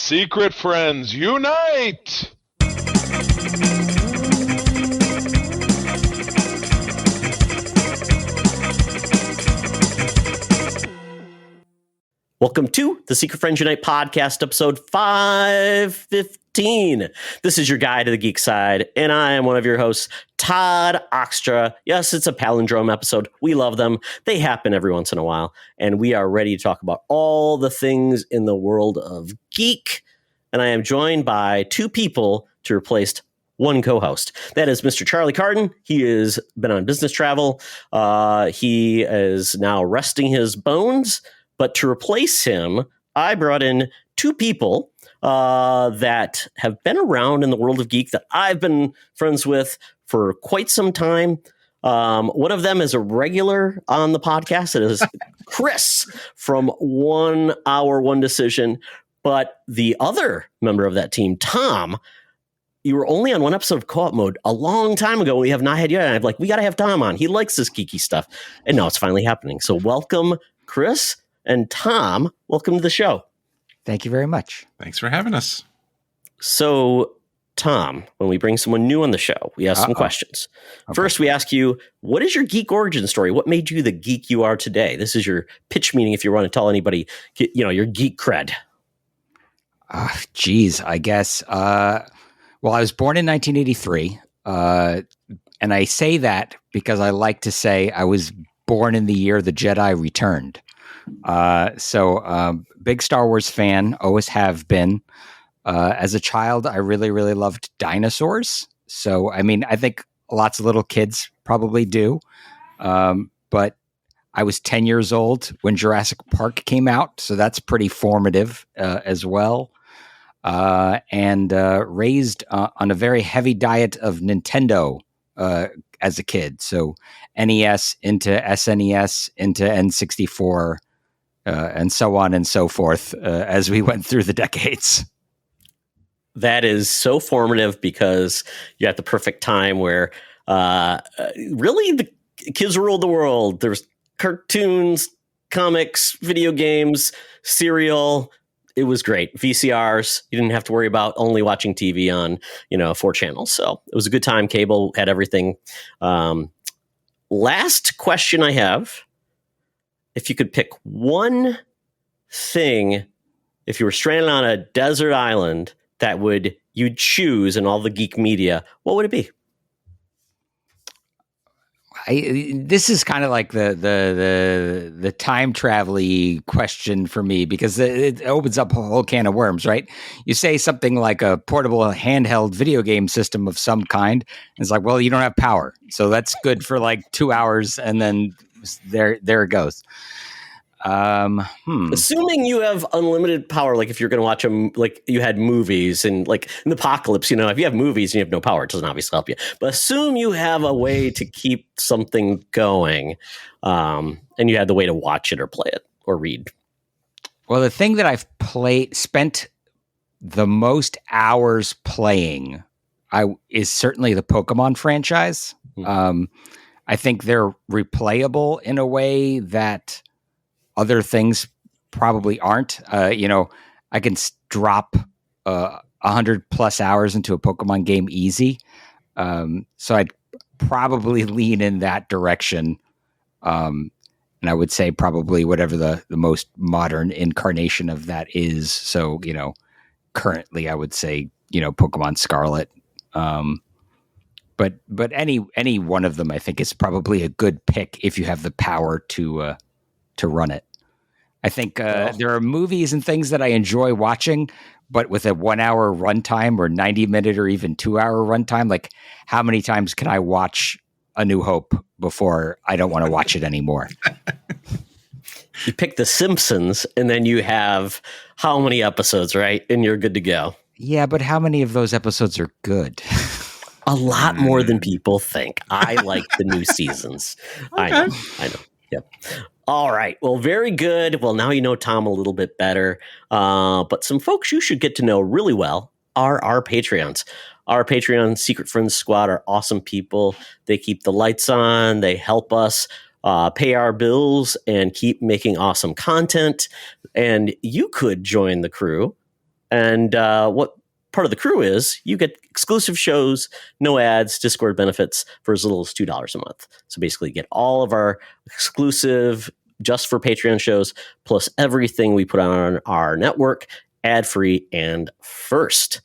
Secret friends, unite! Welcome to the Secret Friends Unite podcast, episode 515. This is your guide to the geek side, and I am one of your hosts, Todd Oxtra. Yes, it's a palindrome episode. We love them. They happen every once in a while, and we are ready to talk about all the things in the world of geek. And I am joined by two people to replace one co-host. That is Mr. Charlie Carden. He has been on business travel. He is now resting his bones. But to replace him, I brought in two people that have been around in the world of geek that I've been friends with for quite some time. One of them is a regular on the podcast. It is Chris from 1 Hour, One Decision. But the other member of that team, Tom, you were only on one episode of Co-op Mode a long time ago. We have not had yet. And I'm like, we got to have Tom on. He likes this geeky stuff. And now it's finally happening. So welcome, Chris. And Tom, welcome to the show. Thank you very much. Thanks for having us. So, Tom, when we bring someone new on the show, we ask some questions. Okay. First, we ask you, what is your geek origin story? What made you the geek you are today? This is your pitch meeting if you want to tell anybody, your geek cred. I guess. Well, I was born in 1983, and I say that because I like to say I was born in the year the Jedi returned. So big Star Wars fan, always have been. As a child, I really, really loved dinosaurs. So, I mean, I think lots of little kids probably do. But I was 10 years old when Jurassic Park came out. So that's pretty formative as well. And raised on a very heavy diet of Nintendo as a kid. So NES into SNES into N64. And so on and so forth as we went through the decades. That is so formative because you're at the perfect time where really the kids ruled the world. There's cartoons, comics, video games, cereal. It was great. VCRs. You didn't have to worry about only watching TV on 4 channels. So it was a good time. Cable had everything. Last question I have. If you could pick one thing, if you were stranded on a desert island that you'd choose in all the geek media, what would it be? This is kind of like the time travel-y question for me because it opens up a whole can of worms, right? You say something like a portable handheld video game system of some kind. And it's like, well, you don't have power. So that's good for like 2 hours and then there it goes. Assuming you have unlimited power, like if you're going to watch them, like you had movies and like in the apocalypse, if you have movies and you have no power, it doesn't obviously help you. But assume you have a way to keep something going, and you had the way to watch it or play it or read. Well, the thing that I've spent the most hours playing, is certainly the Pokemon franchise. Mm-hmm. I think they're replayable in a way that other things probably aren't. I can drop 100+ hours into a Pokemon game easy. So I'd probably lean in that direction. And I would say probably whatever the most modern incarnation of that is. So, currently I would say, Pokemon Scarlet. But any one of them, I think, is probably a good pick if you have the power to run it. I think there are movies and things that I enjoy watching, but with a 1 hour runtime or 90-minute or even 2 hour runtime, like how many times can I watch A New Hope before I don't want to watch it anymore? You pick The Simpsons, and then you have how many episodes, right? And you're good to go. Yeah, but how many of those episodes are good? A lot more than people think. I like the new seasons. Okay. I know. Yep. All right. Well, very good. Well, now you know Tom a little bit better. But some folks you should get to know really well are our Patreons. Our Patreon Secret Friends Squad are awesome people. They keep the lights on. They help us pay our bills and keep making awesome content. And you could join the crew And what part of the crew is, you get exclusive shows, no ads, Discord benefits for as little as $2 a month. So basically, you get all of our exclusive, just for Patreon shows, plus everything we put on our network, ad-free and first.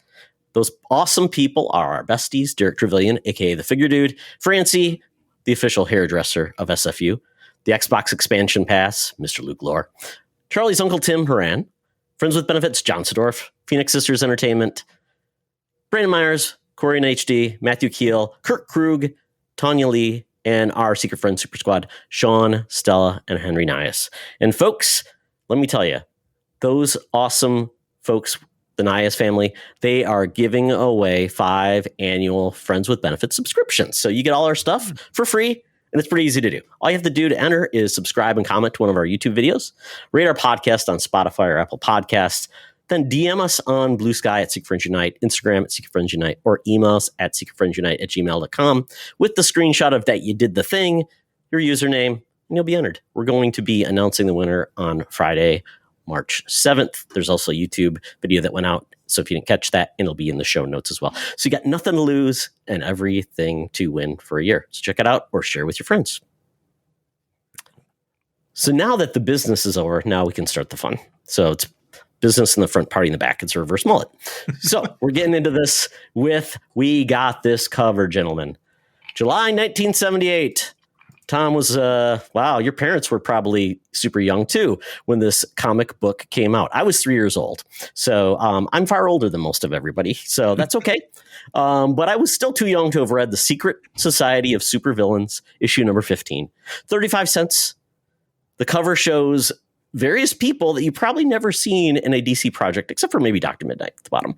Those awesome people are our besties, Derek Trevelyan, aka the Figure Dude, Francie, the official hairdresser of SFU, the Xbox Expansion Pass, Mr. Luke Lore, Charlie's Uncle Tim Horan, Friends with Benefits, John Sedorf, Phoenix Sisters Entertainment, Brandon Myers, Corey and HD, Matthew Keel, Kirk Krug, Tanya Lee, and our Secret Friends Super Squad, Sean, Stella, and Henry Nias. And folks, let me tell you, those awesome folks, the Nias family, they are giving away 5 annual Friends with Benefits subscriptions. So you get all our stuff for free, and it's pretty easy to do. All you have to do to enter is subscribe and comment to one of our YouTube videos, rate our podcast on Spotify or Apple Podcasts, then DM us on Blue Sky at Secret Friends Unite, Instagram at Secret Friends Unite, or email us at secretfriendsunite@gmail.com with the screenshot of that you did the thing, your username, and you'll be entered. We're going to be announcing the winner on Friday, March 7th. There's also a YouTube video that went out, so if you didn't catch that, it'll be in the show notes as well. So you got nothing to lose and everything to win for a year. So check it out or share with your friends. So now that the business is over, now we can start the fun. So it's business in the front, party in the back. It's a reverse mullet. So we're getting into this with We Got This Covered, gentlemen. July 1978. Tom was, wow, your parents were probably super young too when this comic book came out. I was 3 years old. So I'm far older than most of everybody. So that's okay. But I was still too young to have read The Secret Society of Supervillains, issue number 15. 35 cents. The cover shows various people that you've probably never seen in a DC project, except for maybe Dr. Midnight at the bottom.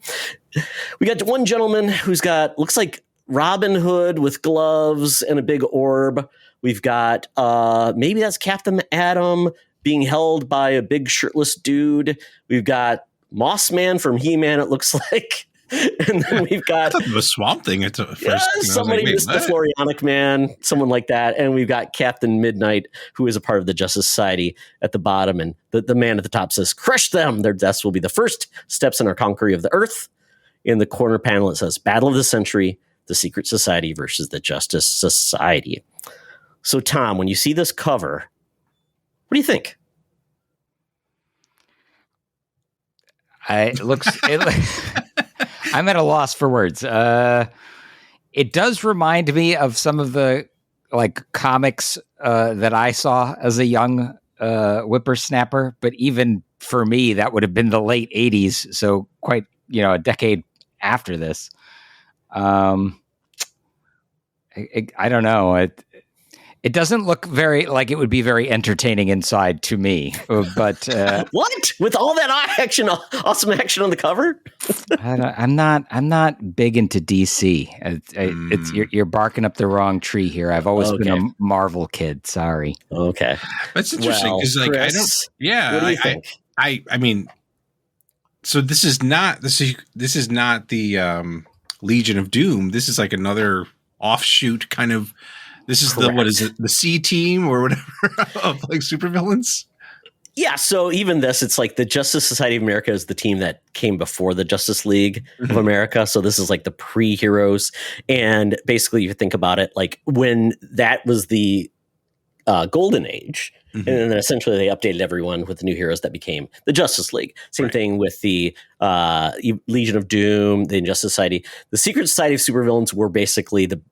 We got one gentleman who's got, looks like Robin Hood with gloves and a big orb. We've got, maybe that's Captain Atom being held by a big shirtless dude. We've got Moss Man from He-Man, it looks like. And then we've got the Swamp Thing at first. Yeah, somebody like, was the Florionic Man, someone like that. And we've got Captain Midnight, who is a part of the Justice Society at the bottom. And the man at the top says, "Crush them. Their deaths will be the first steps in our conquering of the earth." In the corner panel, it says, "Battle of the Century, the Secret Society versus the Justice Society." So, Tom, when you see this cover, what do you think? I'm at a loss for words. It does remind me of some of the comics that I saw as a young whippersnapper, but even for me, that would have been the late 80s. So quite, a decade after this. I don't know. It doesn't look very like it would be very entertaining inside to me, but what with all that action, awesome action on the cover? I'm not big into DC. You're barking up the wrong tree here. I've always been a Marvel kid. Sorry. Okay, that's interesting because Chris, I don't. Yeah, what do you think? I mean, so this is not the Legion of Doom. This is like another offshoot kind of. This is Correct. What is it? The C team or whatever of like supervillains? Yeah. So even this, it's like the Justice Society of America is the team that came before the Justice League of America. So this is like the pre-heroes. And basically you think about it, like when that was the golden age, and then essentially they updated everyone with the new heroes that became the Justice League. Same thing with the Legion of Doom, the Injustice Society. The Secret Society of Supervillains were basically the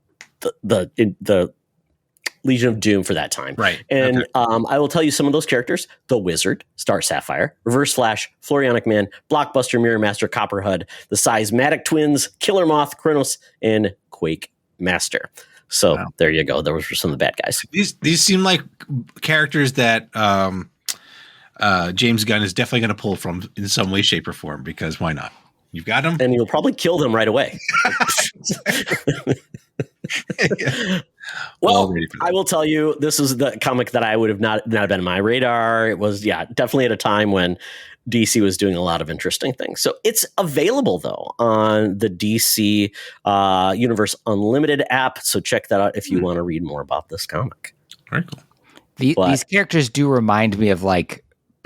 Legion of Doom for that time. Right. And I will tell you some of those characters: the Wizard, Star Sapphire, Reverse Flash, Florionic Man, Blockbuster, Mirror Master, Copperhead, the Seismatic Twins, Killer Moth, Kronos, and Quake Master. So there you go. Those were some of the bad guys. These seem like characters that James Gunn is definitely going to pull from in some way, shape, or form, because why not? You've got them. And you'll probably kill them right away. Well, I will tell you, this is the comic that I would have not been on my radar. It was, definitely at a time when DC was doing a lot of interesting things. So it's available, though, on the DC Universe Unlimited app. So check that out if you want to read more about this comic. Very cool. These characters do remind me of like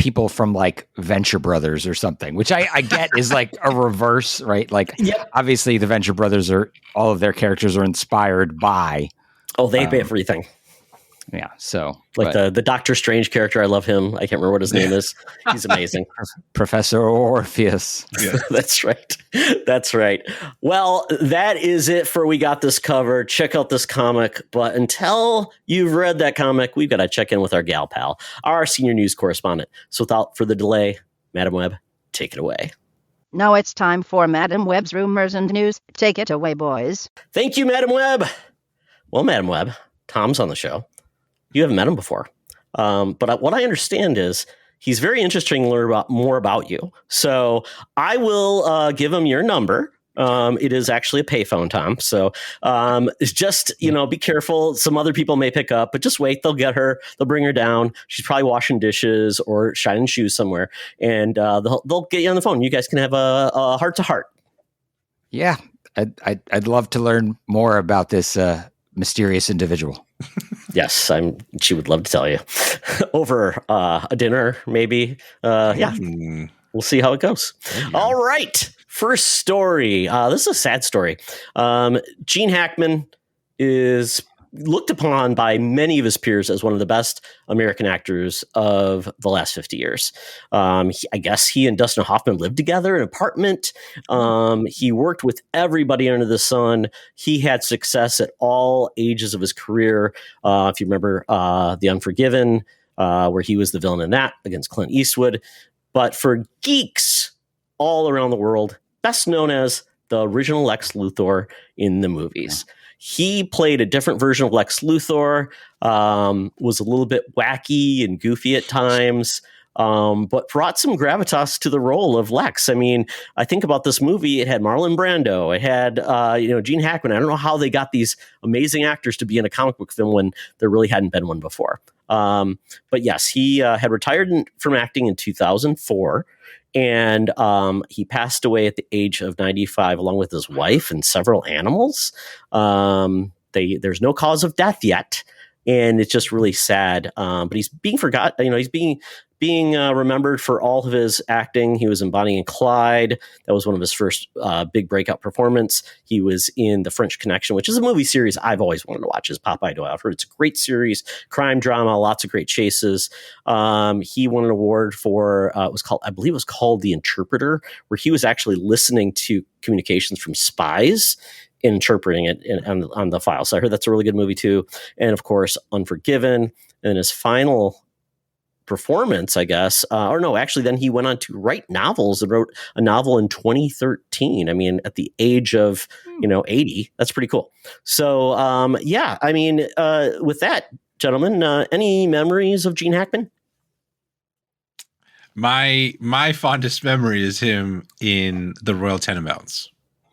people from like Venture Brothers or something, which I get is like a reverse, right? Like, obviously the Venture Brothers all of their characters are inspired by. Oh, they pay everything. Yeah. So like the Doctor Strange character, I love him. I can't remember what his name is. He's amazing. Professor Orpheus. Yeah. That's right. That's right. Well, that is it for We Got This Covered. Check out this comic. But until you've read that comic, we've got to check in with our gal pal, our senior news correspondent. So without further delay, Madam Webb, take it away. Now it's time for Madam Webb's Rumors and News. Take it away, boys. Thank you, Madam Webb. Well, Madam Webb, Tom's on the show. You haven't met him before. But what I understand is he's very interesting to learn more about you. So I will give him your number. It is actually a payphone, Tom. So it's just, be careful. Some other people may pick up, but just wait. They'll get her. They'll bring her down. She's probably washing dishes or shining shoes somewhere. And they'll get you on the phone. You guys can have a heart-to-heart. Yeah. I'd love to learn more about this mysterious individual. Yes, she would love to tell you over a dinner, maybe. Yeah, we'll see how it goes. All right. First story. This is a sad story. Gene Hackman is looked upon by many of his peers as one of the best American actors of the last 50 years. I guess he and Dustin Hoffman lived together in an apartment. He worked with everybody under the sun. He had success at all ages of his career. If you remember The Unforgiven, where he was the villain in that against Clint Eastwood. But for geeks all around the world, best known as the original Lex Luthor in the movies. He played a different version of Lex Luthor, was a little bit wacky and goofy at times, but brought some gravitas to the role of Lex. I mean, I think about this movie, it had Marlon Brando, it had Gene Hackman. I don't know how they got these amazing actors to be in a comic book film when there really hadn't been one before. But yes, he had retired from acting in 2004. And he passed away at the age of 95, along with his wife and several animals. There's no cause of death yet, and it's just really sad. But he's being forgotten. He's being remembered for all of his acting. He was in Bonnie and Clyde. That was one of his first big breakout performance. He was in The French Connection, which is a movie series I've always wanted to watch. As Popeye Doyle, I've heard it's a great series, crime drama, lots of great chases. He won an award for I believe it was called The Interpreter, where he was actually listening to communications from spies, interpreting it on the file. So I heard that's a really good movie too. And of course, Unforgiven, and his final performance, I guess, then he went on to write novels and wrote a novel in 2013. I mean, at the age of 80, that's pretty cool. So with that, gentlemen, any memories of Gene Hackman? My fondest memory is him in The Royal Tenenbaums.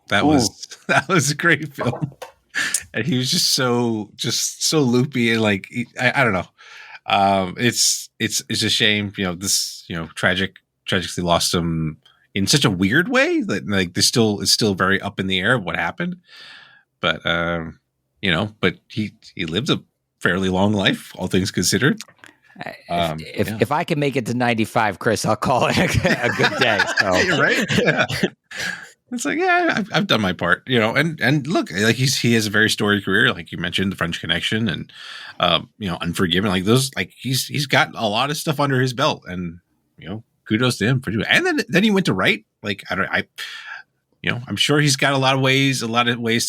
That was a great film, and he was just so loopy and like I don't know. It's a shame, tragically lost him in such a weird way that like it's still very up in the air of what happened. But but he lived a fairly long life, all things considered. If I can make it to 95, Chris, I'll call it a good day. So. Right? Yeah. It's like, yeah, I've done my part, and look, like he has a very storied career, like you mentioned, The French Connection and, Unforgiven, like those, like he's got a lot of stuff under his belt, and, kudos to him for doing it. And then he went to write, like, I'm sure he's got a lot of ways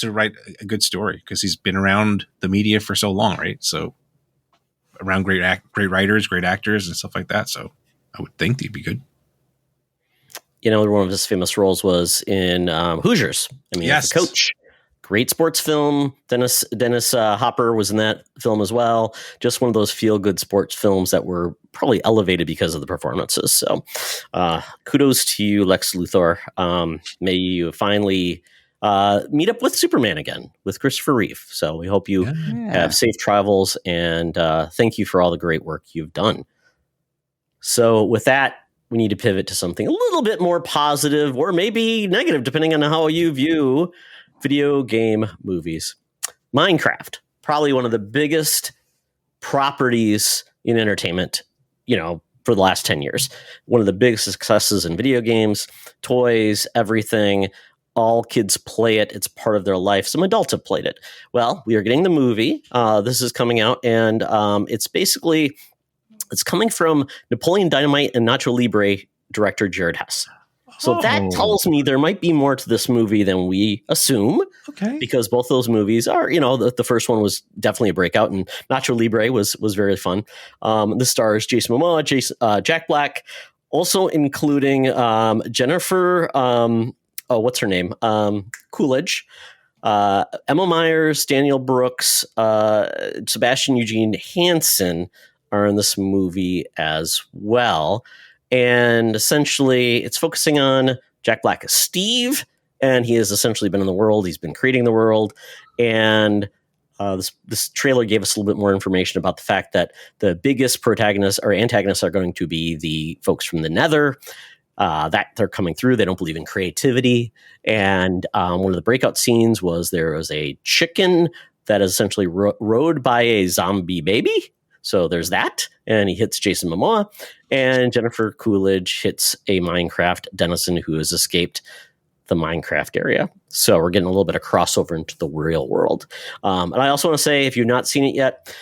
to write a good story because he's been around the media for so long, right? So around great writers, great actors and stuff like that. So I would think he'd be good. One of his famous roles was in Hoosiers. I mean, yes. The coach. Great sports film. Dennis Hopper was in that film as well. Just one of those feel-good sports films that were probably elevated because of the performances. So kudos to you, Lex Luthor. May you finally meet up with Superman again with Christopher Reeve. So we hope you have safe travels, and thank you for all the great work you've done. So with that, we need to pivot to something a little bit more positive or maybe negative, depending on how you view video game movies. Minecraft, probably one of the biggest properties in entertainment, for the last 10 years. One of the biggest successes in video games, toys, everything. All kids play it. It's part of their life. Some adults have played it. Well, we are getting the movie. This is coming out, and it's coming from Napoleon Dynamite and Nacho Libre director Jared Hess. So that tells me there might be more to this movie than we assume. Okay. Because both those movies are, the first one was definitely a breakout, and Nacho Libre was very fun. This stars Jason Momoa, Jack Black, also including Jennifer, what's her name? Coolidge, Emma Myers, Daniel Brooks, Sebastian Eugene Hansen are in this movie as well. And essentially, it's focusing on Jack Black as Steve, and he has essentially been in the world. He's been creating the world. And this trailer gave us a little bit more information about the fact that the biggest protagonists or antagonists are going to be the folks from the Nether, that they're coming through. They don't believe in creativity. And one of the breakout scenes was there was a chicken that is essentially rode by a zombie baby. So there's that, and he hits Jason Momoa, and Jennifer Coolidge hits a Minecraft denizen who has escaped the Minecraft area. So we're getting a little bit of crossover into the real world. And I also want to say, if you've not seen it yet,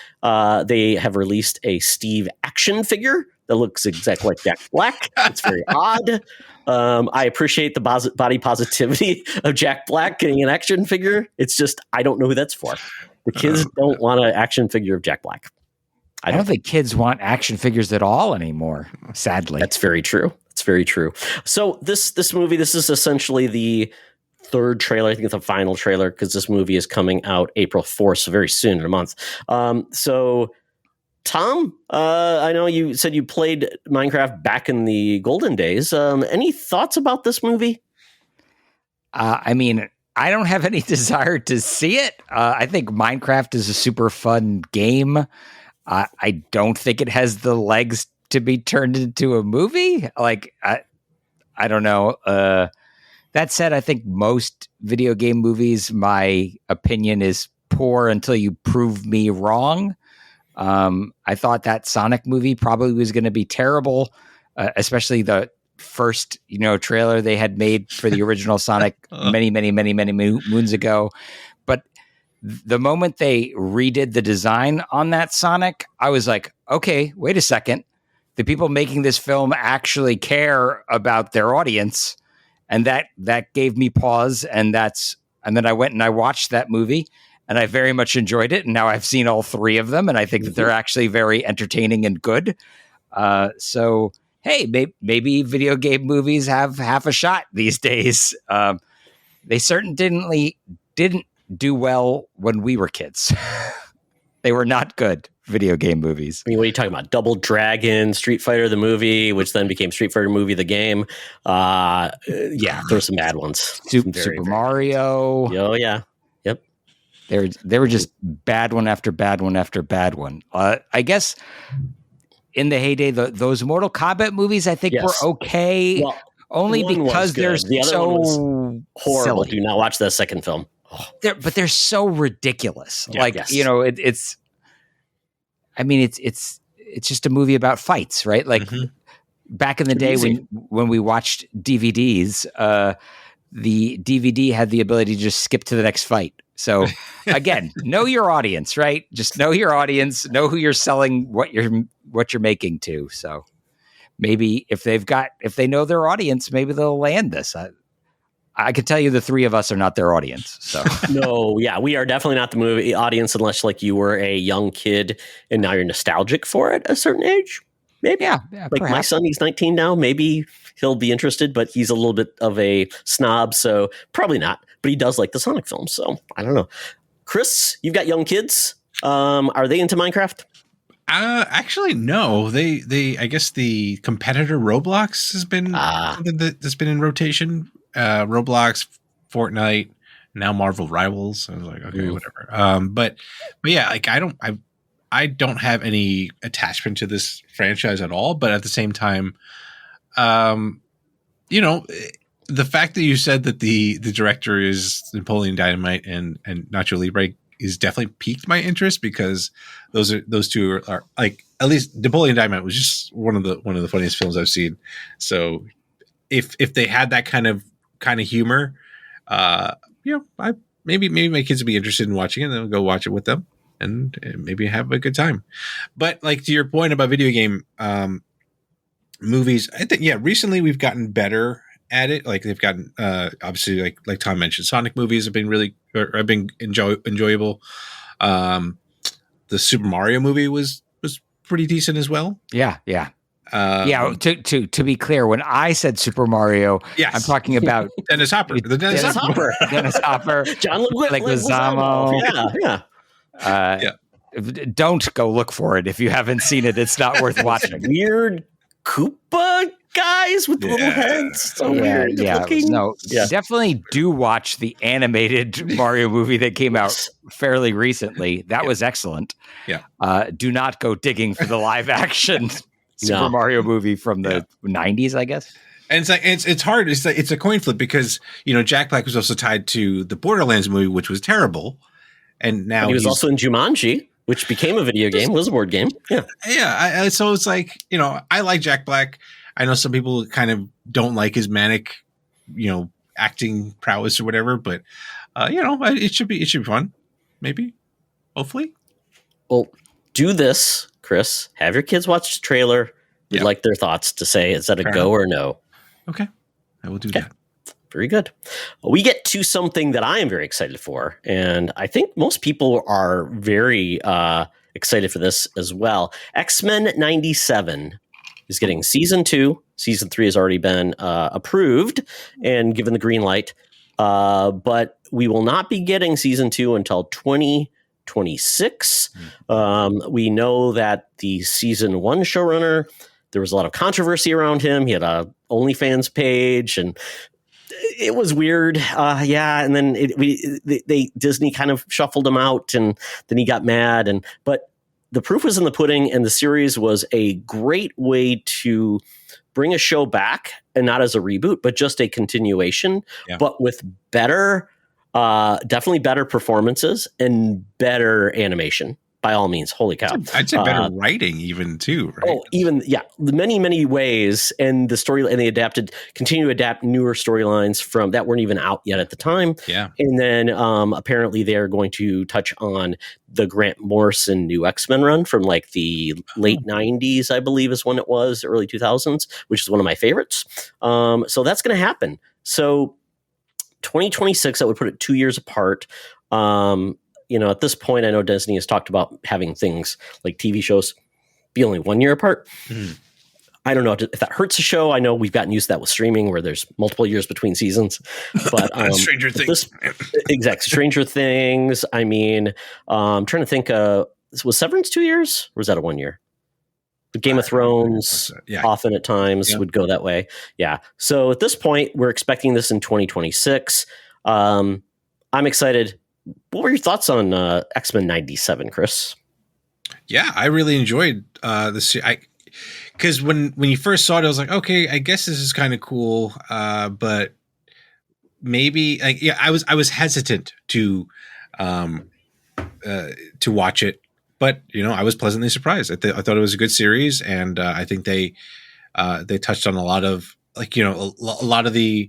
they have released a Steve action figure that looks exactly like Jack Black. It's very odd. I appreciate the body positivity of Jack Black getting an action figure. It's just, I don't know who that's for. The kids don't want an action figure of Jack Black. I don't think kids want action figures at all anymore, sadly. That's very true. It's very true. So this movie, this is essentially the third trailer. I think it's the final trailer because this movie is coming out April 4th, so very soon in a month. So Tom, I know you said you played Minecraft back in the golden days. Any thoughts about this movie? I mean, I don't have any desire to see it. I think Minecraft is a super fun game. I don't think it has the legs to be turned into a movie. Like, I don't know. That said, I think most video game movies, my opinion is poor until you prove me wrong. I thought that Sonic movie probably was going to be terrible, especially the first, trailer they had made for the original Sonic many moons ago. But the moment they redid the design on that Sonic, I was like, okay, wait a second. The people making this film actually care about their audience. And that gave me pause. And then I went and I watched that movie and I very much enjoyed it. And now I've seen all three of them and I think that they're actually very entertaining and good. So, hey, maybe video game movies have half a shot these days. They certainly didn't do well when we were kids. They were not good video game movies. I mean, what are you talking about? Double Dragon, Street Fighter the movie, which then became Street Fighter movie the game. Yeah, there were some bad ones. Super Mario. Oh yeah, yep. They were just bad one after bad one after bad one. I guess in the heyday, those Mortal Kombat movies, I think were okay. Well, only because they're so horrible. Silly. Do not watch that second film. But they're so ridiculous. Yeah, it's. I mean, it's just a movie about fights, right? Like back in the day when we watched DVDs, the DVD had the ability to just skip to the next fight. So again, know your audience, right? Just know your audience, know who you're selling what you're making to. So maybe if they know their audience, maybe they'll land this. I can tell you the three of us are not their audience. So no, yeah, we are definitely not the movie audience unless like you were a young kid and now you're nostalgic for it at a certain age. Maybe. Yeah, like perhaps. My son, he's 19 now. Maybe he'll be interested, but he's a little bit of a snob, so probably not. But he does like the Sonic films, so I don't know. Chris, you've got young kids. Are they into Minecraft? Actually, no. They I guess the competitor Roblox has been something that's been in rotation. Roblox, Fortnite, now Marvel Rivals. I was like, okay, whatever. But yeah, like I don't have any attachment to this franchise at all. But at the same time, the fact that you said that the director is Napoleon Dynamite and Nacho Libre is definitely piqued my interest because those two are like at least Napoleon Dynamite was just one of the funniest films I've seen. So if they had that kind of humor, I maybe my kids would be interested in watching it, and they'll go watch it with them and maybe have a good time. But like to your point about video game movies, I think recently we've gotten better at it. Like they've gotten obviously like Tom mentioned, Sonic movies have been enjoyable. The Super Mario movie was pretty decent as well. Yeah. To be clear, when I said Super Mario, yes. I'm talking about Dennis Hopper. The Dennis Hopper. Dennis Hopper. John Leguizamo. Yeah. Don't go look for it if you haven't seen it. It's not worth watching. Weird Koopa guys with little heads. So weird looking. Definitely do watch the animated Mario movie that came out fairly recently. That was excellent. Yeah. Do not go digging for the live action Super Mario movie from the 90s, I guess. And it's like it's hard. It's a coin flip because Jack Black was also tied to the Borderlands movie, which was terrible, and now he was also in Jumanji, which became a video game, was a board game. Yeah. So it's like I like Jack Black. I know some people kind of don't like his manic, acting prowess or whatever, but it should be fun. Maybe, hopefully. Well, do this, Chris. Have your kids watch the trailer. We'd like their thoughts to say, is that a go or no? Okay. I will do that. Very good. We get to something that I am very excited for, and I think most people are very excited for this as well. X-Men 97 is getting season 2. Season 3 has already been approved and given the green light, but we will not be getting season 2 until 2026. We know that the season 1 showrunner, there was a lot of controversy around him. He had a OnlyFans page, and it was weird. And then Disney kind of shuffled him out, and then he got mad. But the proof was in the pudding, and the series was a great way to bring a show back, and not as a reboot, but just a continuation, but with better, definitely better performances and better animation. By all means, holy cow! I'd say better writing, even too. Right? Oh, even many ways, and the story, and they continue to adapt newer storylines from that weren't even out yet at the time. Yeah, and then apparently they're going to touch on the Grant Morrison new X-Men run from like the late '90s, I believe, is when it was, early 2000s, which is one of my favorites. So that's going to happen. So 2026, that would put it 2 years apart. At this point, I know Disney has talked about having things like TV shows be only 1 year apart. I don't know if that hurts a show. I know we've gotten used to that with streaming where there's multiple years between seasons. But Stranger Things. Exactly. Stranger Things. I mean, I'm trying to think, was Severance 2 years? Or was that a 1 year? But Game of Thrones often at times would go that way. Yeah. So at this point, we're expecting this in 2026. I'm excited. What were your thoughts on X-Men 97, Chris? Yeah, I really enjoyed this. Because when you first saw it, I was like, okay, I guess this is kind of cool, but maybe I was hesitant to watch it, but I was pleasantly surprised. I thought it was a good series, and I think they touched on a lot of a lot of the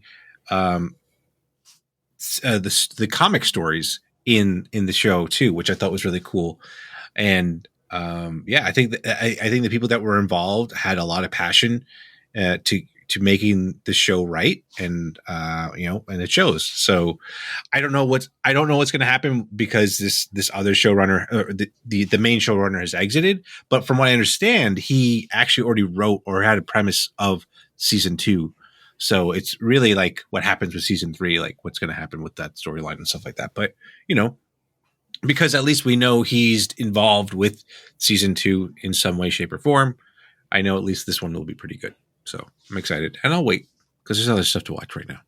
comic stories in the show too, which I thought was really cool. And I think the people that were involved had a lot of passion to making the show right, and and it shows. So I don't know what's going to happen because this other showrunner, or the main showrunner, has exited. But from what I understand, he actually already wrote or had a premise of season 2. So it's really like what happens with season 3, like what's going to happen with that storyline and stuff like that. But, because at least we know he's involved with season 2 in some way, shape, or form, I know at least this one will be pretty good. So I'm excited, and I'll wait because there's other stuff to watch right now.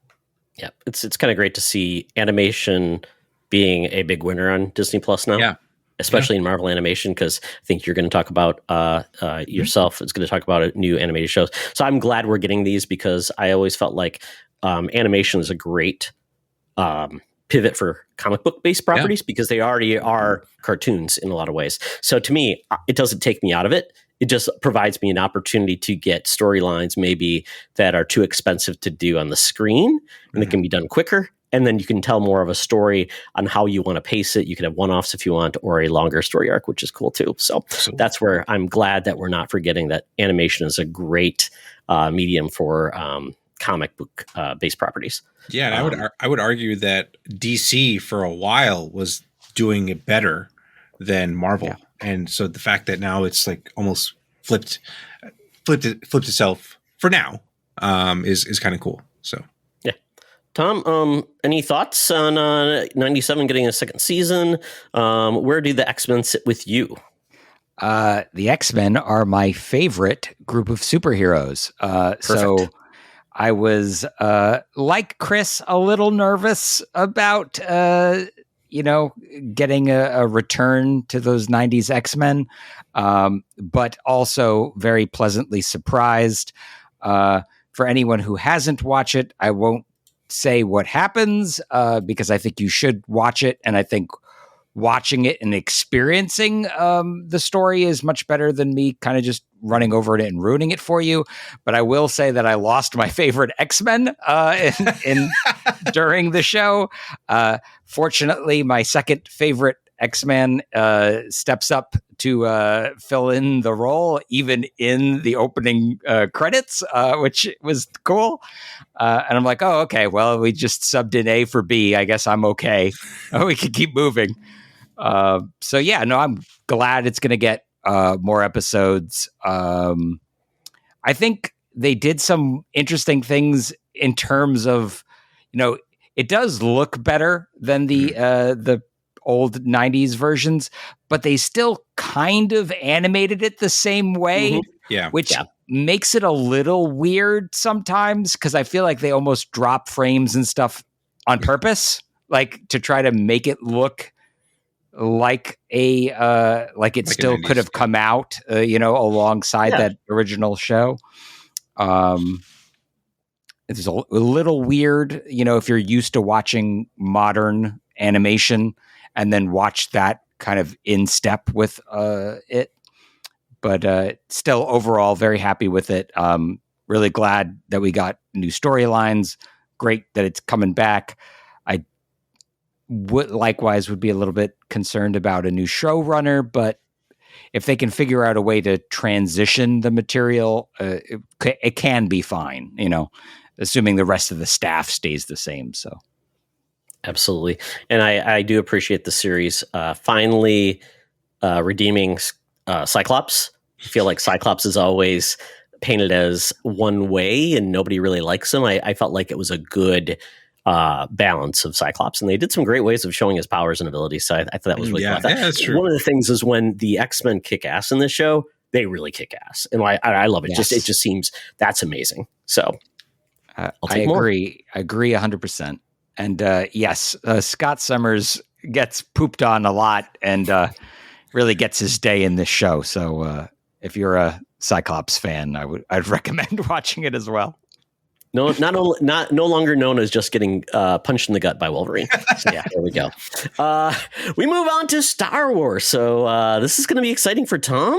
Yeah. It's kind of great to see animation being a big winner on Disney Plus now. Yeah. Especially in Marvel animation, because I think you're going to talk about yourself. It's going to talk about new animated shows. So I'm glad we're getting these, because I always felt like animation is a great pivot for comic book based properties, because they already are cartoons in a lot of ways. So to me, it doesn't take me out of it. it just provides me an opportunity to get storylines maybe that are too expensive to do on the screen, and it can be done quicker. And then you can tell more of a story on how you want to pace it. You can have one-offs if you want, or a longer story arc, which is cool too. So that's where I'm glad that we're not forgetting that animation is a great medium for comic book based properties. Yeah, and I would argue that DC for a while was doing it better than Marvel, and so the fact that now it's like almost flipped itself for now is kind of cool. So. Tom, any thoughts on 97 getting a second season? Where do the X-Men sit with you? The X-Men are my favorite group of superheroes. So I was, like Chris, a little nervous about, getting a return to those 90s X-Men, but also very pleasantly surprised. For anyone who hasn't watched it, I won't say what happens because I think you should watch it, and I think watching it and experiencing the story is much better than me kind of just running over it and ruining it for you. But I will say that I lost my favorite X-Men in during the show. Fortunately, my second favorite X-Men steps up to fill in the role, even in the opening credits, which was cool. And I'm like, oh, okay, well, we just subbed in A for B. I guess I'm okay. We can keep moving. So, yeah, no, I'm glad it's going to get more episodes. I think they did some interesting things in terms of, it does look better than the old 90s versions, but they still kind of animated it the same way, which makes it a little weird sometimes, because I feel like they almost drop frames and stuff on purpose, like to try to make it look like like it still could have come out, alongside that original show. It's a little weird, if you're used to watching modern animation and then watch that kind of in step with it. But still, overall, very happy with it. Really glad that we got new storylines. Great that it's coming back. I likewise would be a little bit concerned about a new showrunner, but if they can figure out a way to transition the material, it can be fine, assuming the rest of the staff stays the same. So. Absolutely. And I do appreciate the series finally redeeming Cyclops. I feel like Cyclops is always painted as one way and nobody really likes him. I felt like it was a good balance of Cyclops, and they did some great ways of showing his powers and abilities. So I thought that was really fun. Yeah, that's true. One of the things is when the X-Men kick ass in this show, they really kick ass. And I love it. Yes. It just seems that's amazing. So I agree. I agree 100%. And yes, Scott Summers gets pooped on a lot and really gets his day in this show. So if you're a Cyclops fan, I'd recommend watching it as well. No, no longer known as just getting punched in the gut by Wolverine. So yeah, there we go. We move on to Star Wars. So this is going to be exciting for Tom.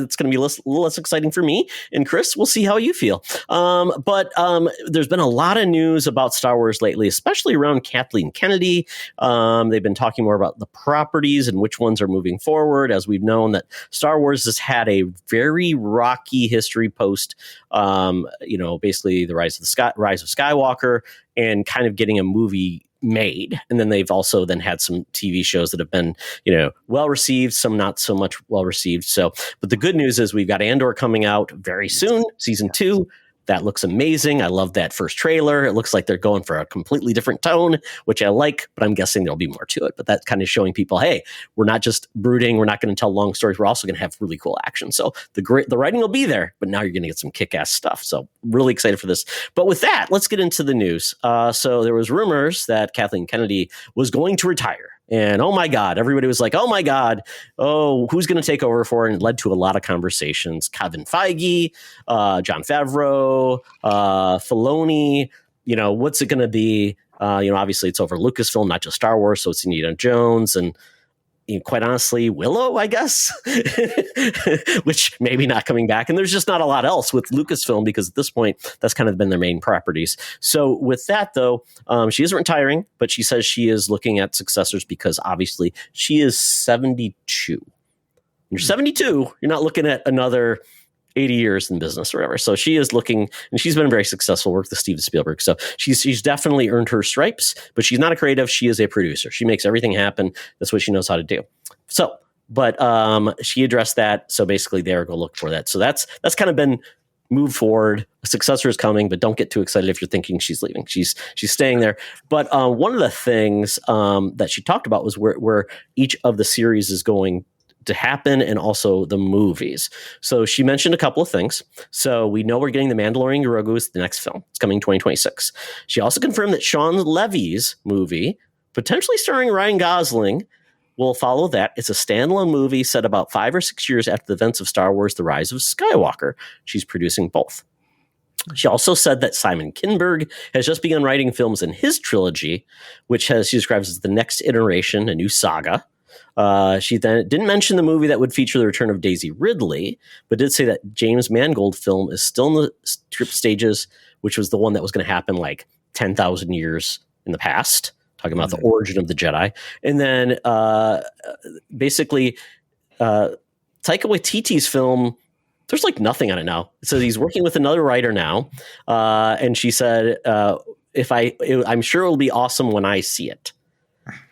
It's going to be a little less exciting for me. And Chris, we'll see how you feel. But there's been a lot of news about Star Wars lately, especially around Kathleen Kennedy. They've been talking more about the properties and which ones are moving forward, as we've known that Star Wars has had a very rocky history post, basically the rise of Skywalker and kind of getting a movie made. And then they've also then had some TV shows that have been, well received, some not so much well received. So, but the good news is we've got Andor coming out very soon, season 2. That looks amazing. I love that first trailer. It looks like they're going for a completely different tone, which I like, but I'm guessing there'll be more to it. But that's kind of showing people, hey, we're not just brooding. We're not going to tell long stories. We're also going to have really cool action. So the writing will be there, but now you're going to get some kick-ass stuff. So really excited for this. But with that, let's get into the news. So there was rumors that Kathleen Kennedy was going to retire. And oh my God, everybody was like, oh my God, who's going to take over for her? And it led to a lot of conversations. Kevin Feige, Jon Favreau, Filoni, what's it going to be? Obviously it's over Lucasfilm, not just Star Wars. So it's Indiana Jones. And quite honestly, Willow, I guess, which maybe not coming back. And there's just not a lot else with Lucasfilm because at this point, that's kind of been their main properties. So with that, though, she isn't retiring, but she says she is looking at successors because obviously she is 72. When you're 72, you're not looking at another 80 years in business or whatever. So she is looking, and she's been very successful, worked with Steven Spielberg. So she's definitely earned her stripes, but she's not a creative. She is a producer. She makes everything happen. That's what she knows how to do. So, but she addressed that. So basically they're going to look for that. So that's kind of been moved forward. A successor is coming, but don't get too excited if you're thinking she's leaving. She's staying there. But one of the things that she talked about was where each of the series is going to happen and also the movies. So she mentioned a couple of things. So we know we're getting The Mandalorian Grogu is the next film. It's coming 2026. She also confirmed that Sean Levy's movie, potentially starring Ryan Gosling, will follow that. It's a standalone movie set about 5 or 6 years after the events of Star Wars: The Rise of Skywalker. She's producing both. She also said that Simon Kinberg has just begun writing films in his trilogy, which she describes as the next iteration, a new saga. She then didn't mention the movie that would feature the return of Daisy Ridley, but did say that James Mangold film is still in the script stages, which was the one that was going to happen like 10,000 years in the past, talking about the origin of the Jedi. And then basically Taika Waititi's film, there's like nothing on it now. So he's working with another writer now. And she said, I'm sure it'll be awesome when I see it.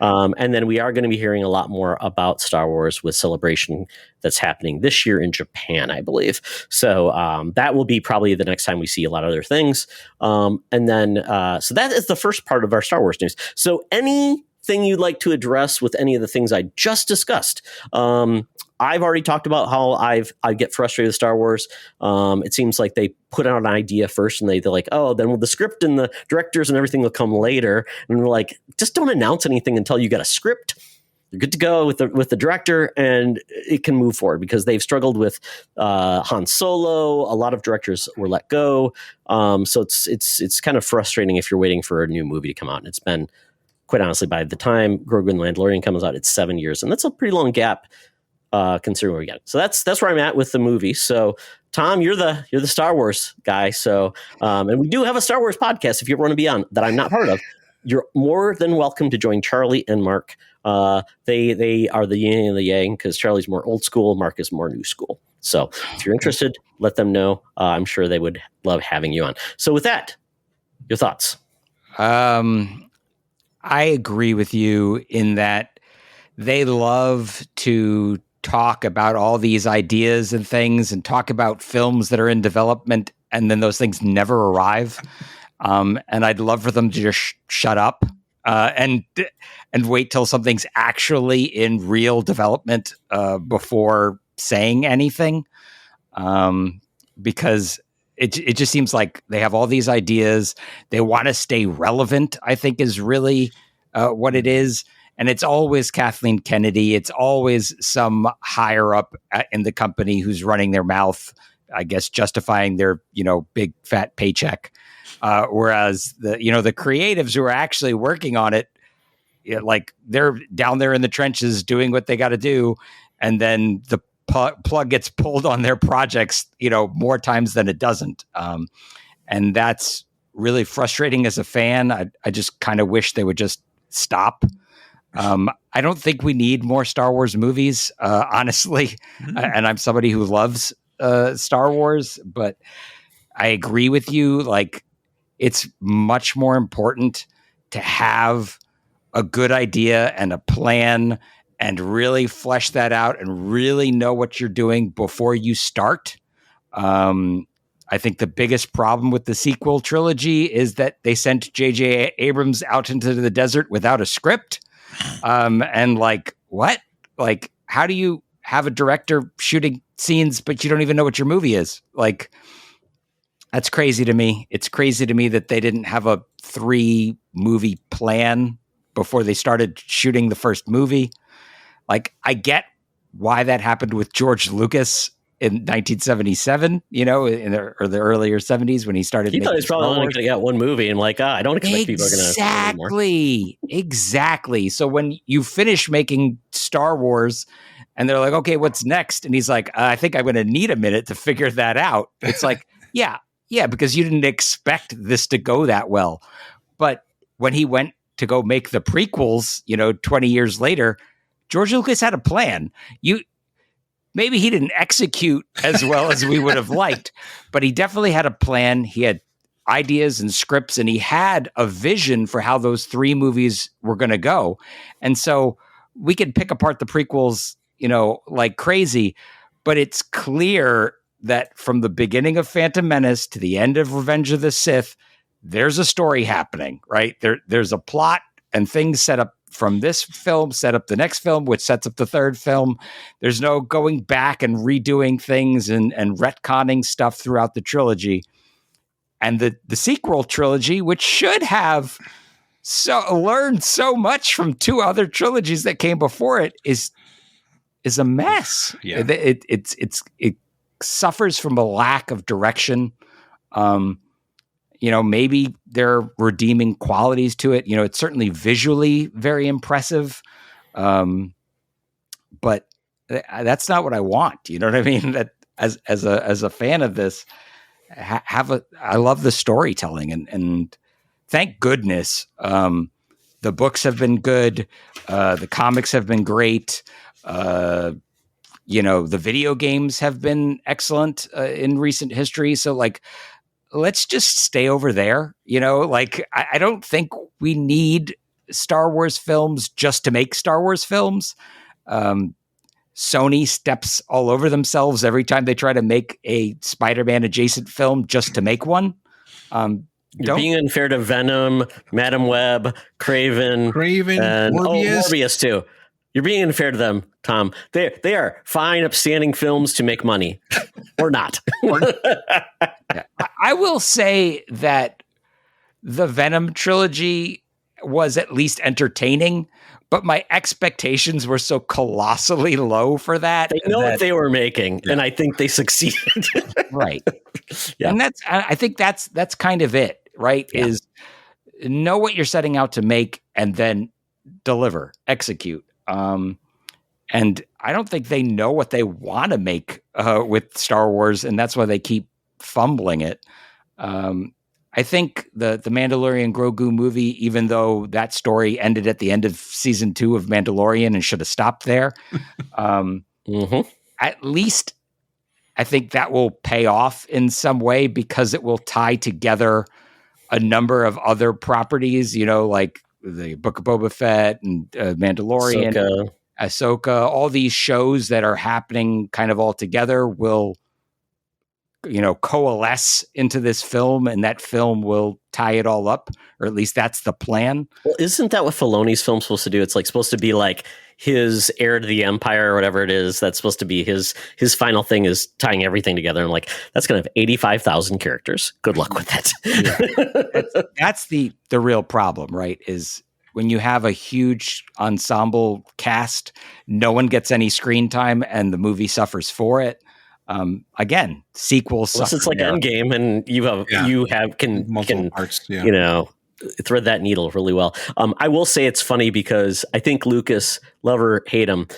And then we are going to be hearing a lot more about Star Wars with Celebration that's happening this year in Japan, I believe. So that will be probably the next time we see a lot of other things. And then, so that is the first part of our Star Wars news. So anything you'd like to address with any of the things I just discussed? I've already talked about how I get frustrated with Star Wars. It seems like they put out an idea first and they're like, oh, then the script and the directors and everything will come later. And we're like, just don't announce anything until you get a script. You're good to go with the director and it can move forward because they've struggled with Han Solo. A lot of directors were let go. So it's kind of frustrating if you're waiting for a new movie to come out. And it's been, quite honestly, by the time Grogu and Mandalorian comes out, it's 7 years. And that's a pretty long gap. Considering where we get. So that's where I'm at with the movie. So Tom, you're the Star Wars guy. So and we do have a Star Wars podcast if you ever want to be on that I'm not part of. You're more than welcome to join Charlie and Mark. They are the yin and the yang because Charlie's more old school, Mark is more new school. So if you're interested, let them know. I'm sure they would love having you on. So with that, your thoughts? I agree with you in that they love to talk about all these ideas and things and talk about films that are in development and then those things never arrive. And I'd love for them to just shut up and wait till something's actually in real development before saying anything. Because it just seems like they have all these ideas. They want to stay relevant, I think is really what it is. And it's always Kathleen Kennedy. It's always some higher up in the company who's running their mouth, I guess, justifying their, big fat paycheck. Whereas the creatives who are actually working on it, like they're down there in the trenches doing what they got to do. And then the plug gets pulled on their projects, more times than it doesn't. And that's really frustrating as a fan. I just kind of wish they would just stop. I don't think we need more Star Wars movies, honestly. And I'm somebody who loves Star Wars, but I agree with you. Like, it's much more important to have a good idea and a plan and really flesh that out and really know what you're doing before you start. I think the biggest problem with the sequel trilogy is that they sent J.J. Abrams out into the desert without a script. And what? Like, how do you have a director shooting scenes, but you don't even know what your movie is? Like, that's crazy to me. It's crazy to me that they didn't have a 3-movie plan before they started shooting the first movie. Like, I get why that happened with George Lucas, in 1977, in the earlier 70s when he started He making thought he was probably Star only Wars. going to get one movie, and I don't expect people are going to Exactly. So when you finish making Star Wars and they're like, okay, what's next? And he's like, I think I'm going to need a minute to figure that out. It's like, yeah, because you didn't expect this to go that well. But when he went to go make the prequels, 20 years later, George Lucas had a plan. Maybe he didn't execute as well as we would have liked, but he definitely had a plan. He had ideas and scripts, and he had a vision for how those 3 movies were going to go. And so we can pick apart the prequels, like crazy, but it's clear that from the beginning of Phantom Menace to the end of Revenge of the Sith, there's a story happening, right? There's a plot and things set up from this film, set up the next film, which sets up the third film. There's no going back and redoing things and retconning stuff throughout the trilogy. And the sequel trilogy, which should have learned so much from 2 other trilogies that came before it, is a mess. Yeah. It suffers from a lack of direction. Maybe there are redeeming qualities to it. It's certainly visually very impressive. But that's not what I want. You know what I mean? That as a fan of this, I love the storytelling and thank goodness. The books have been good. The comics have been great. The video games have been excellent in recent history. So let's just stay over there. I don't think we need Star Wars films just to make Star Wars films. Sony steps all over themselves every time they try to make a Spider-Man adjacent film just to make one. You're being unfair to Venom, Madam Web, Craven, and Morbius too. You're being unfair to them, Tom. They are fine, upstanding films to make money, or not. I will say that the Venom trilogy was at least entertaining, but my expectations were so colossally low for that. They know what they were making, and I think they succeeded. Right. Yeah. And I think that's kind of it, right? Yeah. Is know what you're setting out to make and then deliver, execute. And I don't think they know what they want to make with Star Wars, and that's why they keep fumbling it. I think the Mandalorian Grogu movie, even though that story ended at the end of season 2 of Mandalorian and should have stopped there, at least I think that will pay off in some way because it will tie together a number of other properties, like the Book of Boba Fett and Mandalorian, Ahsoka, all these shows that are happening kind of all together will coalesce into this film, and that film will tie it all up, or at least that's the plan. Well, isn't that what Filoni's film's supposed to do? It's supposed to be his heir to the empire or whatever it is. That's supposed to be his final thing, is tying everything together. I'm that's going to have 85,000 characters. Good luck with that. Yeah. That's the real problem, right? Is when you have a huge ensemble cast, no one gets any screen time and the movie suffers for it. Again, sequels. Unless it's like Endgame, and you can multiple parts, thread that needle really well. I will say it's funny because I think Lucas, love or hate him,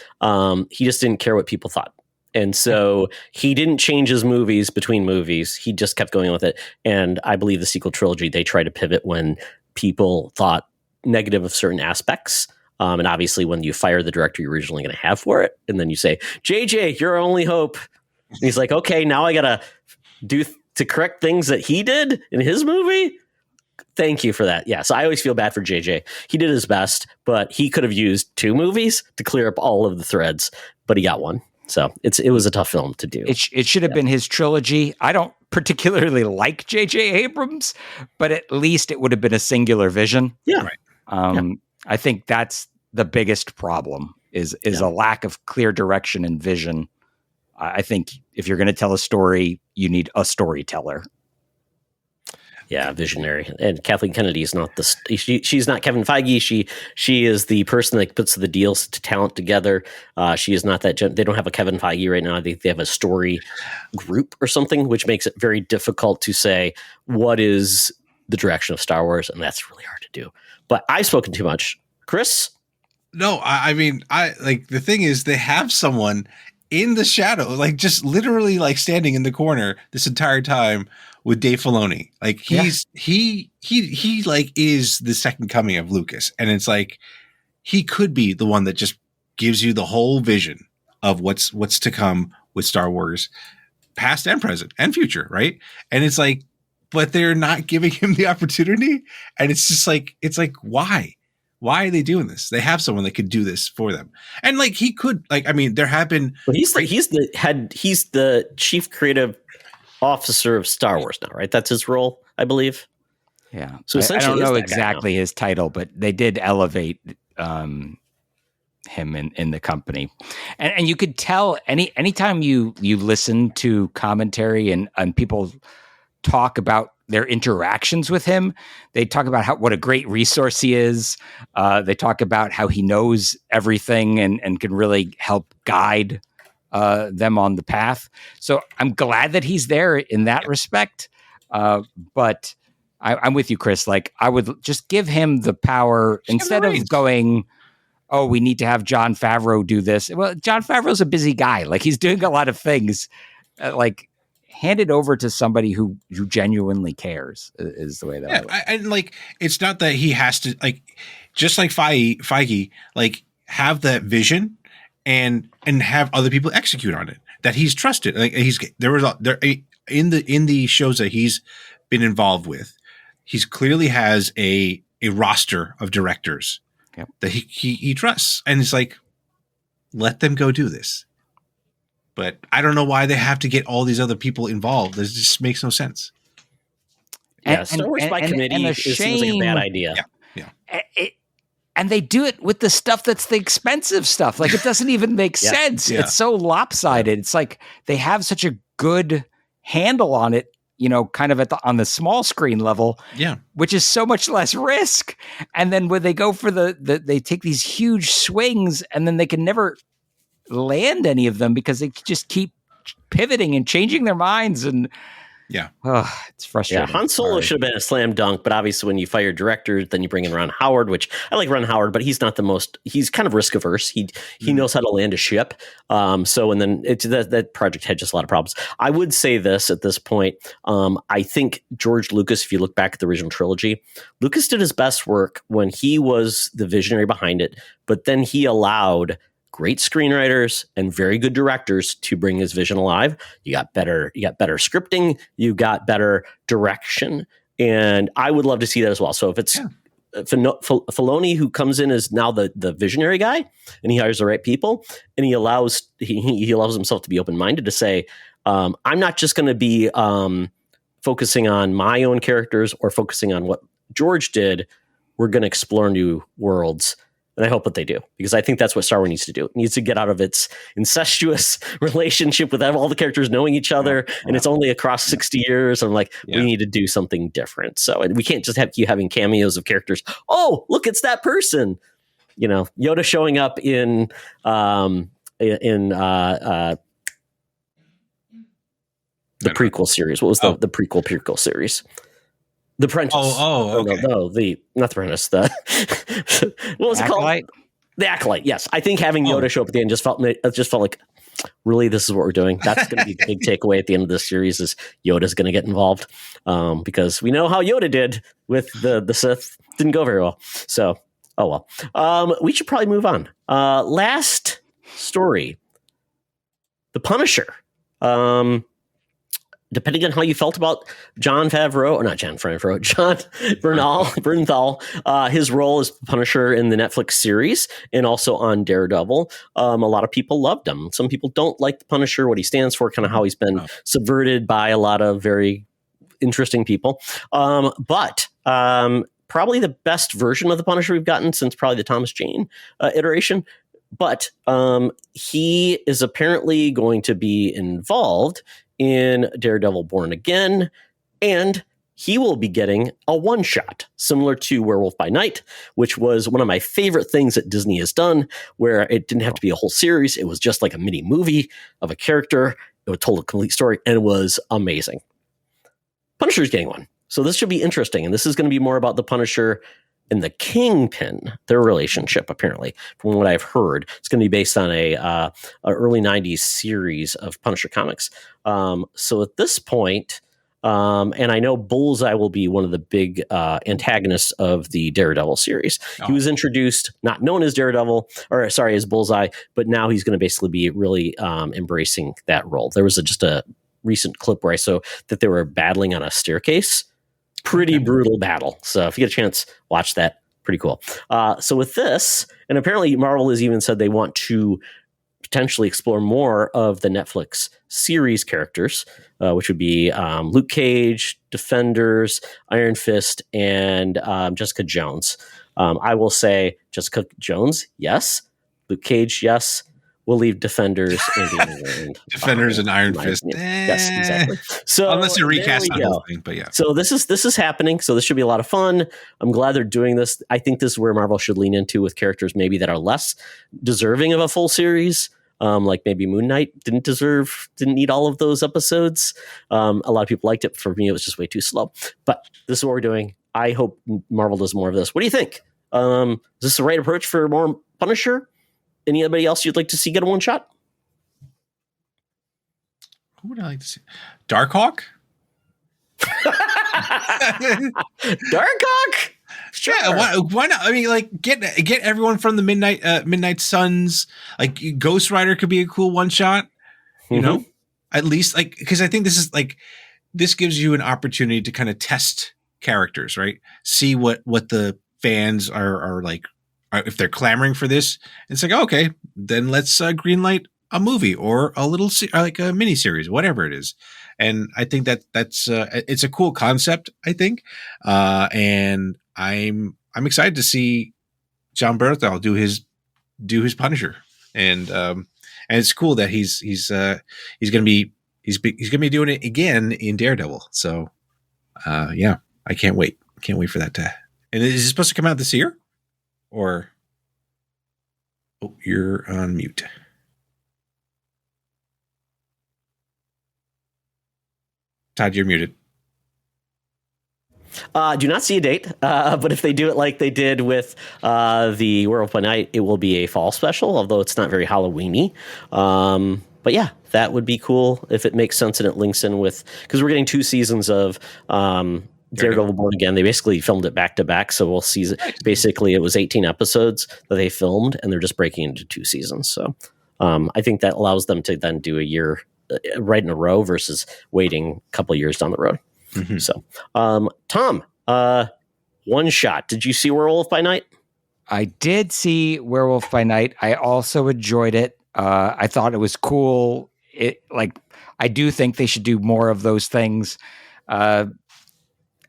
he just didn't care what people thought. And so he didn't change his movies between movies. He just kept going with it. And I believe the sequel trilogy, they try to pivot when people thought negative of certain aspects. And obviously when you fire the director you're originally going to have for it, and then you say, JJ, you're our only hope. And he's like, okay, now I got to do to correct things that he did in his movie. Thank you for that. Yeah. So I always feel bad for JJ. He did his best, but he could have used 2 movies to clear up all of the threads, but he got one. So it was a tough film to do. It should have been his trilogy. I don't particularly like J.J. Abrams, but at least it would have been a singular vision. Yeah. Right. I think that's the biggest problem is a lack of clear direction and vision. I think if you're going to tell a story, you need a storyteller. Yeah, visionary. And Kathleen Kennedy is not she's not Kevin Feige. She is the person that puts the deals to talent together. She is not that. They don't have a Kevin Feige right now. They have a story group or something, which makes it very difficult to say what is the direction of Star Wars, and that's really hard to do. But I've spoken too much. Chris? No, I mean, I like the thing is they have someone in the shadow, like just literally like standing in the corner this entire time with Dave Filoni. Like he like is the second coming of Lucas. And it's like, he could be the one that just gives you the whole vision of what's to come with Star Wars, past and present and future. Right. And it's like, but they're not giving him the opportunity. And it's just like, why? Why are they doing this? They have someone that could do this for them. And like, he could, like, I mean, there have been, well, he's the chief creative officer of Star Wars now, right? That's his role, I believe. Yeah. So I don't know exactly his his title, but they did elevate him in the company. And you could tell anytime you listen to commentary and people talk about their interactions with him, they talk about what a great resource he is. They talk about how he knows everything and can really help guide them on the path. So I'm glad that he's there in that respect. But I'm with you, Chris. Like, I would just give him the power instead of going, oh, we need to have Jon Favreau do this. Well, Jon Favreau's a busy guy. Like, he's doing a lot of things. Hand it over to somebody who genuinely cares is the way that I would. And like, it's not that he has to, like, just like Feige, like, have that vision and have other people execute on it, that he's trusted. Like, in the shows that he's been involved with, he's clearly has a roster of directors that he trusts. And it's like, let them go do this. But I don't know why they have to get all these other people involved. It just makes no sense. Yeah, Star Wars by committee seems like a bad idea. Yeah. And they do it with the stuff that's the expensive stuff. Like, it doesn't even make sense. Yeah. It's so lopsided. It's like they have such a good handle on it, kind of on the small screen level, which is so much less risk. And then when they go for they take these huge swings, and then they can never land any of them because they just keep pivoting and changing their minds. And it's frustrating. Yeah, Han Solo should have been a slam dunk, but obviously when you fire directors, then you bring in Ron Howard, which I like Ron Howard, but he's not he's kind of risk averse. He knows how to land a ship. So, and then that project had just a lot of problems. I would say this at this point. I think George Lucas, if you look back at the original trilogy, Lucas did his best work when he was the visionary behind it, but then he allowed great screenwriters and very good directors to bring his vision alive. You got better scripting, you got better direction, and I would love to see that as well. So if it's Filoni who comes in as now the visionary guy, and he hires the right people, and he allows himself to be open-minded to say, I'm not just going to be focusing on my own characters or focusing on what George did. We're going to explore new worlds. And I hope that they do, because I think that's what Star Wars needs to do. It needs to get out of its incestuous relationship with all the characters knowing each other, and it's only across 60 years. I'm like, we need to do something different. So, and we can't just keep having cameos of characters. Oh, look, it's that person. Yoda showing up in the prequel series. What was the prequel series? The Apprentice. Okay. No, not the Apprentice. What was it called? The Acolyte. Yes, I think having Yoda show up at the end just felt like, really, this is what we're doing. That's going to be the big takeaway at the end of this series: is Yoda's going to get involved, because we know how Yoda did with the Sith. Didn't go very well. So, oh well. We should probably move on. Last story: The Punisher. Depending on how you felt about Jon Bernthal, his role as Punisher in the Netflix series and also on Daredevil, a lot of people loved him. Some people don't like the Punisher, what he stands for, kind of how he's been subverted by a lot of very interesting people. But probably the best version of the Punisher we've gotten since probably the Thomas Jane iteration. But he is apparently going to be involved in Daredevil Born Again, and he will be getting a one-shot, similar to Werewolf by Night, which was one of my favorite things that Disney has done, where it didn't have to be a whole series. It was just like a mini movie of a character. It told a complete story, and it was amazing. Punisher's getting one. So this should be interesting, and this is going to be more about the Punisher and the Kingpin, their relationship, apparently, from what I've heard. It's going to be based on a early 90s series of Punisher comics. So at this point... and I know Bullseye will be one of the big antagonists of the Daredevil series. Oh. He was introduced, not known as Daredevil, as Bullseye, but now he's going to basically be really embracing that role. There was just a recent clip where I saw that they were battling on a staircase. Pretty brutal battle. So if you get a chance, watch that. Pretty cool. So with this, and apparently Marvel has even said they want to potentially explore more of the Netflix series characters, which would be Luke Cage, Defenders, Iron Fist, and Jessica Jones. I will say Jessica Jones, yes. Luke Cage, yes. We'll leave Defenders and Defenders and Iron Fist. Yes, exactly. So unless you recast the whole thing, but yeah. So this is happening. So this should be a lot of fun. I'm glad they're doing this. I think this is where Marvel should lean into with characters maybe that are less deserving of a full series. Like maybe Moon Knight didn't need all of those episodes. A lot of people liked it. For me, it was just way too slow. But this is what we're doing. I hope Marvel does more of this. What do you think? Is this the right approach for more Punisher? Anybody else you'd like to see get a one shot? Who would I like to see? Darkhawk? Darkhawk? Sure. Yeah, why not? I mean, like get everyone from the Midnight Suns. Like Ghost Rider could be a cool one shot. You know, at least like because I think this gives you an opportunity to kind of test characters, right? See what the fans are like. If they're clamoring for this, it's like, okay, then let's greenlight a movie or a little like a mini series, whatever it is. And I think that's it's a cool concept. I think, and I'm excited to see John Bernthal do his Punisher, and it's cool that he's gonna be doing it again in Daredevil. So, yeah, I can't wait for that to. And is it supposed to come out this year? Or, oh, you're on mute. Todd, you're muted. Do not see a date, but if they do it like they did with the Werewolf by Night, it will be a fall special, although it's not very Halloween-y. But yeah, that would be cool if it makes sense and it links in with, because we're getting 2 seasons of Daredevil Born Again. They basically filmed it back to back, so we'll see. Basically, it was 18 episodes that they filmed, and they're just breaking into 2 seasons. So I think that allows them to then do a year right in a row versus waiting a couple years down the road. Mm-hmm. So, Tom, one shot. Did you see Werewolf by Night? I did see Werewolf by Night. I also enjoyed it. I thought it was cool. I do think they should do more of those things.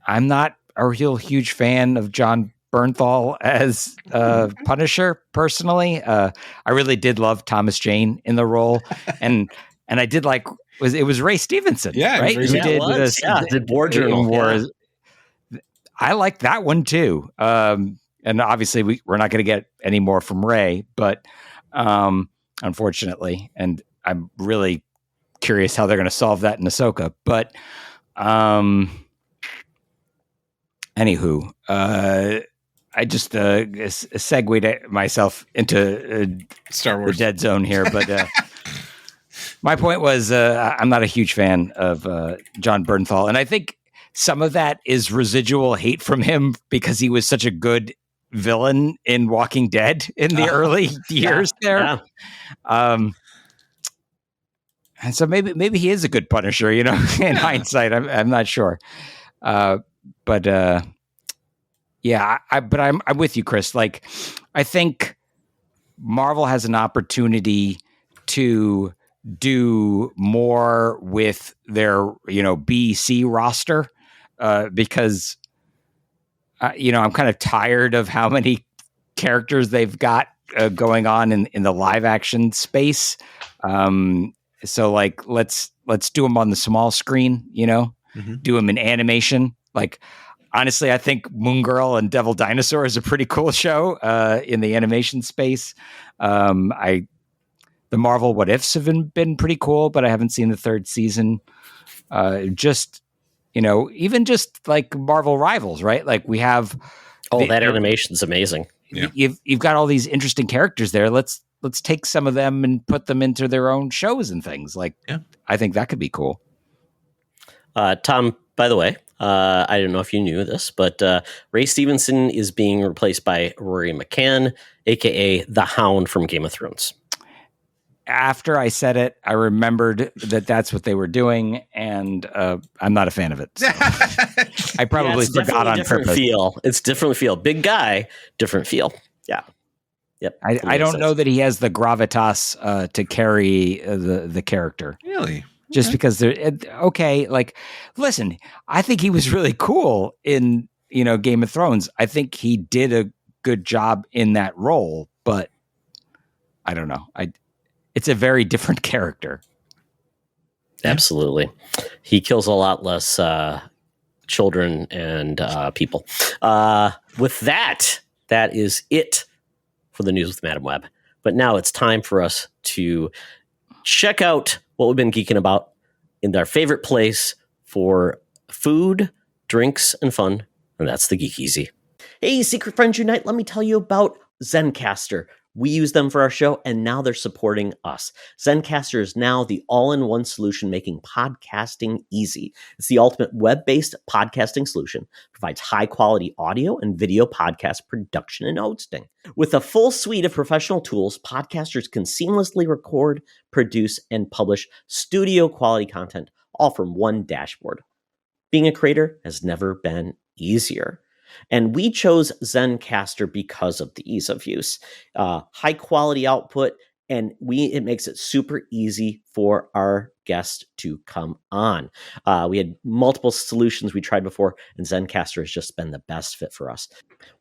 I'm not a real huge fan of John Bernthal as Punisher personally. I really did love Thomas Jane in the role, and I did like it was Ray Stevenson, right? Who did War Journal. I like that one too, and obviously we're not going to get any more from Ray, but unfortunately, and I'm really curious how they're going to solve that in Ahsoka, but. Anywho, I just segued myself into Star Wars, the dead zone here. But my point was, I'm not a huge fan of John Bernthal, and I think some of that is residual hate from him because he was such a good villain in Walking Dead in the early years there. Yeah. And so maybe he is a good Punisher, in hindsight. I'm not sure. But yeah, I'm with you, Chris. Like, I think Marvel has an opportunity to do more with their, B/C roster, because, I'm kind of tired of how many characters they've got going on in the live action space. So like, let's do them on the small screen, do them in animation, Like, honestly, I think Moon Girl and Devil Dinosaur is a pretty cool show in the animation space. The Marvel What Ifs have been pretty cool, but I haven't seen the third season. Even just like Marvel Rivals, right? Like we have. That animation's amazing. Yeah. You've got all these interesting characters there. Let's take some of them and put them into their own shows and things. Like, I think that could be cool. Tom, by the way, I don't know if you knew this, but Ray Stevenson is being replaced by Rory McCann, aka the Hound from Game of Thrones. After I said it, I remembered that that's what they were doing, and I'm not a fan of it. So. I probably forgot on purpose. It's different feel. Big guy, different feel. Yeah. Yep. I don't know that he has the gravitas to carry the character. Really? Just because they're okay. Like, listen, I think he was really cool in Game of Thrones. I think he did a good job in that role, but I don't know. It's a very different character. Absolutely. He kills a lot less children and people. With that is it for the news with Madam Web. But now it's time for us to check out what we've been geeking about in our favorite place for food, drinks, and fun, and that's the Geek Easy. Hey, Secret Friends Unite, let me tell you about Zencastr. We use them for our show, and now they're supporting us. Zencastr is now the all-in-one solution making podcasting easy. It's the ultimate web-based podcasting solution. Provides high-quality audio and video podcast production and hosting. With a full suite of professional tools, podcasters can seamlessly record, produce, and publish studio-quality content, all from one dashboard. Being a creator has never been easier. And we chose Zencastr because of the ease of use, high quality output, and it makes it super easy for our guests to come on. We had multiple solutions we tried before, and Zencastr has just been the best fit for us.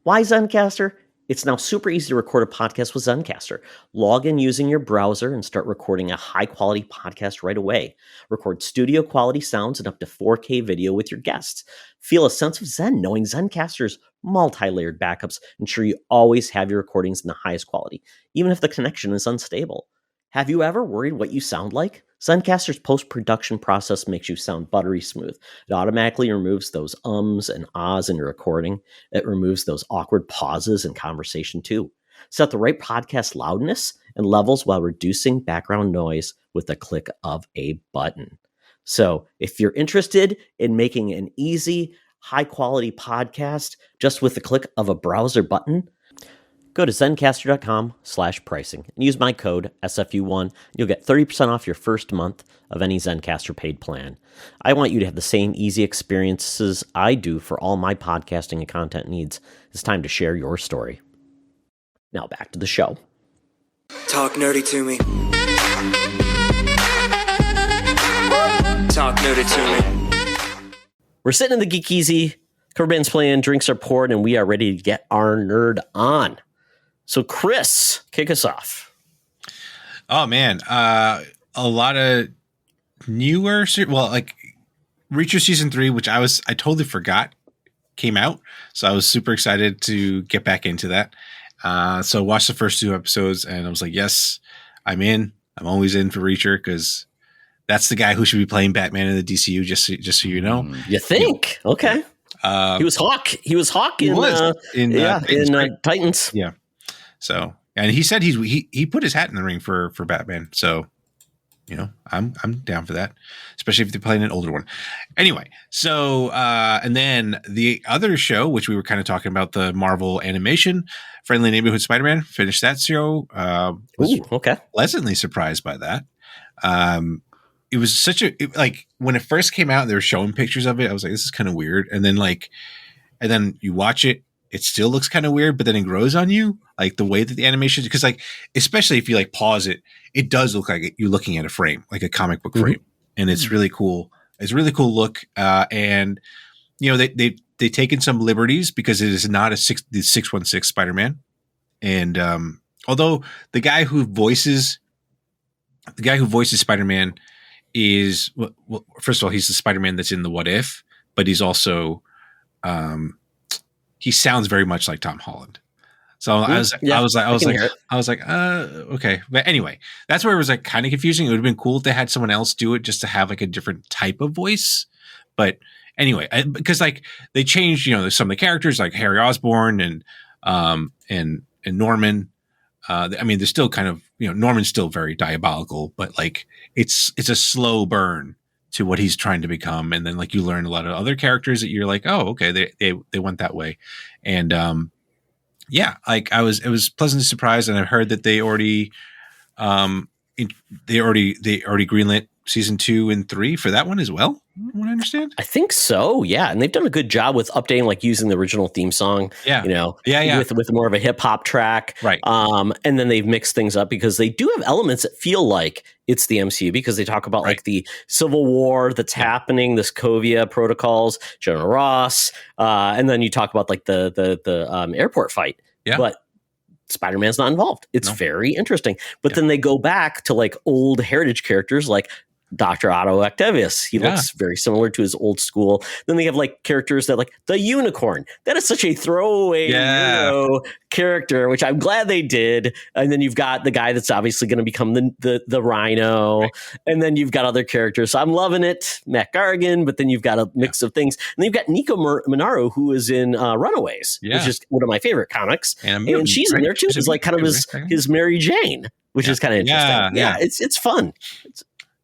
Why Zencastr? It's now super easy to record a podcast with Zencastr. Log in using your browser and start recording a high-quality podcast right away. Record studio-quality sounds and up to 4K video with your guests. Feel a sense of zen knowing Zencastr's multi-layered backups ensure you always have your recordings in the highest quality, even if the connection is unstable. Have you ever worried what you sound like? Zencastr's post-production process makes you sound buttery smooth. It automatically removes those ums and ahs in your recording. It removes those awkward pauses in conversation too. Set the right podcast loudness and levels while reducing background noise with the click of a button. So if you're interested in making an easy, high-quality podcast just with the click of a browser button, go to zencastr.com/pricing and use my code SFU1. You'll get 30% off your first month of any Zencastr paid plan. I want you to have the same easy experiences I do for all my podcasting and content needs. It's time to share your story. Now back to the show. Talk nerdy to me. Talk nerdy to me. We're sitting in the Geek Easy. Cover band's playing, drinks are poured, and we are ready to get our nerd on. So, Chris, kick us off. Oh, man. A lot of newer, like Reacher Season 3, which I totally forgot came out. So I was super excited to get back into that. So watched the first 2 episodes and I was like, yes, I'm in. I'm always in for Reacher because that's the guy who should be playing Batman in the DCU, just so you know. You think? Okay. He was Hawk. He was Hawk in Titans. Yeah. So, and he said he put his hat in the ring for Batman. So, I'm down for that, especially if they're playing an older one. Anyway, so and then the other show, which we were kind of talking about, the Marvel animation, Friendly Neighborhood Spider-Man, finished that show. Pleasantly surprised by that. It was like when it first came out, they were showing pictures of it. I was like, this is kind of weird. And then you watch it. It still looks kind of weird, but then it grows on you, like the way that the animation, because like, especially if you like pause it, it does look like you're looking at a frame, like a comic book frame. And it's really cool. It's a really cool look. And they've taken some liberties because it is not the 616 Spider-Man. And although the guy who voices Spider-Man is, well, first of all, he's the Spider-Man that's in the What If, but he's also he sounds very much like Tom Holland. So I was like, okay. But anyway, that's where it was like kind of confusing. It would have been cool if they had someone else do it just to have like a different type of voice. But anyway, because like they changed, some of the characters like Harry Osborn and Norman. They're still kind of, Norman's still very diabolical, but like it's a slow burn to what he's trying to become. And then like you learn a lot of other characters that you're like, oh, okay, they went that way. And like it was pleasantly surprised. And I've heard that they already greenlit season 2 and 3 for that one as well. From what I understand. I think so. Yeah. And they've done a good job with updating, like using the original theme song, with more of a hip hop track. Right. And then they've mixed things up because they do have elements that feel like it's the MCU because they talk about like the Civil War that's happening, the Sokovia protocols, General Ross. And then you talk about like the airport fight. Yeah. But Spider-Man's not involved. It's very interesting. But then they go back to like old heritage characters like Dr. Otto Octavius. He looks very similar to his old school. Then they have like characters that like the unicorn. That is such a throwaway character, which I'm glad they did. And then you've got the guy that's obviously going to become the Rhino. Right. And then you've got other characters. So I'm loving it. Matt Gargan, but then you've got a mix of things. And then you've got Nico Minaro, who is in Runaways, which is one of my favorite comics. And she's in there too. It's like kind of his Mary Jane, which is kind of interesting. Yeah, it's fun.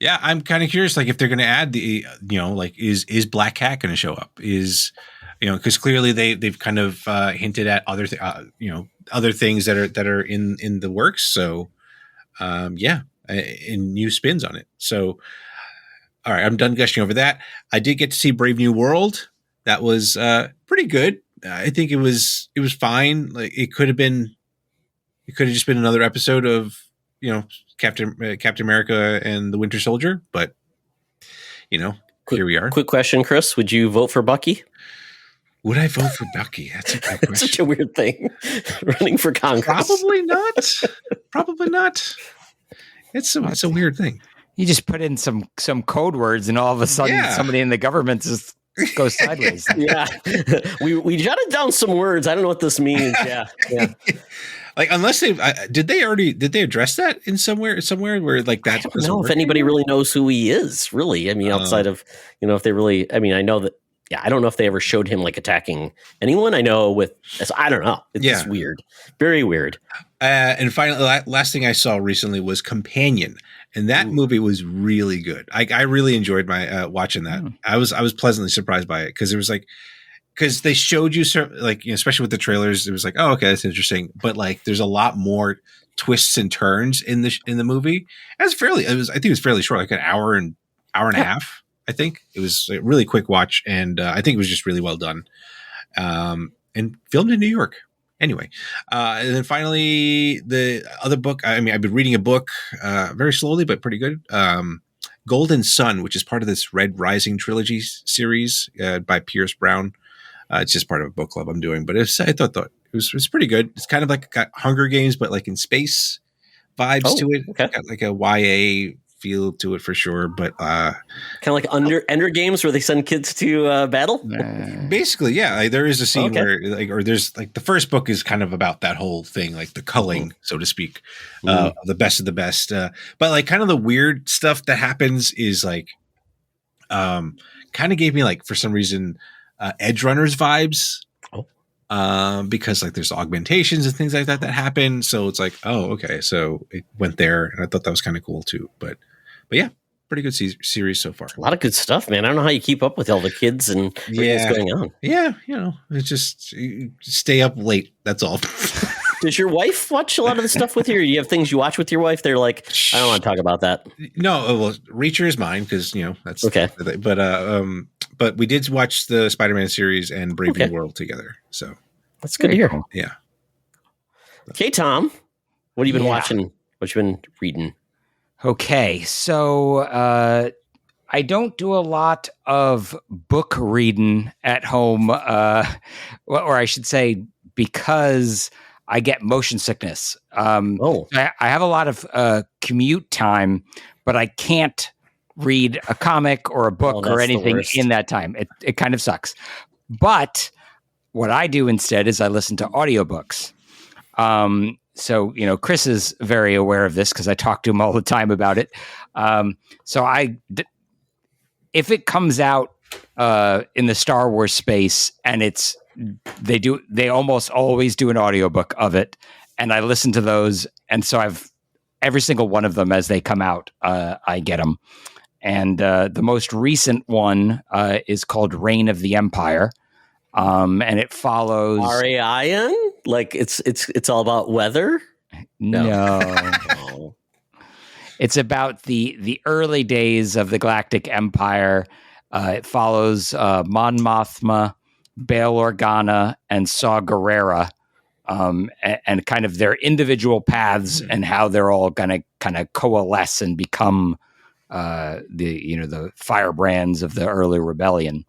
Yeah, I'm kind of curious, like if they're going to add the, like is Black Cat going to show up? Because clearly they've kind of hinted at other things that are in the works. So, and new spins on it. So, all right, I'm done gushing over that. I did get to see Brave New World. That was pretty good. I think it was fine. Like it could have just been another episode of Captain America and the Winter Soldier, but here we are. Quick question, Chris: would you vote for Bucky? Would I vote for Bucky? That's a good question. Such a weird thing, running for Congress. Probably not. Probably not. It's a weird thing. You just put in some code words, and all of a sudden, somebody in the government just goes sideways. Yeah, we jotted down some words. I don't know what this means. Yeah. Like unless did they address that in somewhere where like that? I don't know if anybody really knows who he is. Really, I mean, outside of if they really. I mean, I know that. Yeah, I don't know if they ever showed him like attacking anyone. I know I don't know. It's just weird, very weird. And finally, last thing I saw recently was Companion, and that movie was really good. I really enjoyed my watching that. I was pleasantly surprised by it because it was like. Because they showed you like, especially with the trailers, it was like, oh, okay, that's interesting. But like, there's a lot more twists and turns in the movie. I think it was fairly short, like an hour and a half. I think it was a really quick watch, and I think it was just really well done. And filmed in New York. Anyway, and then finally, the other book. I mean, I've been reading a book very slowly, but pretty good. Golden Sun, which is part of this Red Rising trilogy series by Pierce Brown. It's just part of a book club I'm doing, but I thought it was pretty good. It's kind of like got Hunger Games, but like in space vibes to it. Okay. Got like a YA feel to it for sure, but kind of like Ender Games where they send kids to battle. Basically, yeah. Like, there is a scene where there's like the first book is kind of about that whole thing, like the culling, so to speak, the best of the best. But like kind of the weird stuff that happens is like kind of gave me like for some reason. Edge Runners vibes, because like there's augmentations and things like that happen. So it's like, oh, okay, so it went there, and I thought that was kind of cool too. But yeah, pretty good series so far. A lot of good stuff, man. I don't know how you keep up with all the kids and everything that's going on. Yeah, it's just you stay up late. That's all. Does your wife watch a lot of the stuff with you? Or do you have things you watch with your wife? They're like, I don't want to talk about that. No, well, Reacher is mine because that's okay. But we did watch the Spider-Man series and Brave New World together. So that's good to hear. Yeah. Okay, Tom, what have you been watching? What you been reading? Okay, so I don't do a lot of book reading at home, or I should say, because I get motion sickness. I have a lot of commute time, but I can't read a comic or a book or anything in that time. It kind of sucks. But what I do instead is I listen to audiobooks. So, Chris is very aware of this because I talk to him all the time about it. If it comes out in the Star Wars space and they almost always do an audiobook of it, and I listen to those. And so every single one of them as they come out, I get them. And the most recent one is called Reign of the Empire. And it follows RAIN? Like it's all about weather? No. It's about the early days of the Galactic Empire. It follows Mon Mothma, Bail Organa, and Saw Gerrera, and kind of their individual paths and how they're all going to kind of coalesce and become the firebrands of the early rebellion.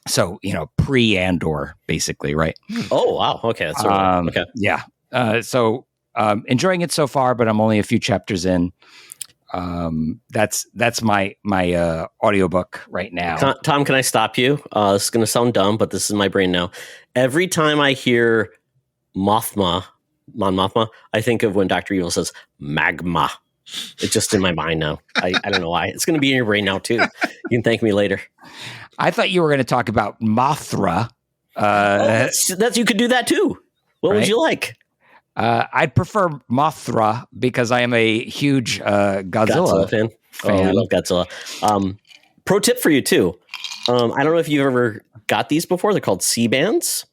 So, pre-Andor, basically, right? Oh, wow. Okay. That's okay. Yeah. So enjoying it so far, but I'm only a few chapters in. That's my audiobook right now. Tom, can I stop you? This is going to sound dumb, but this is my brain now. Every time I hear Mon Mothma, I think of when Dr. Evil says magma. It's just in my mind now. I don't know why. It's going to be in your brain now, too. You can thank me later. I thought you were going to talk about Mothra. That's you could do that, too. What would you like? I'd prefer Mothra because I am a huge Godzilla fan. fan. Oh, I love Godzilla. Pro tip for you, too. I don't know if you've ever got these before. They're called C-bands.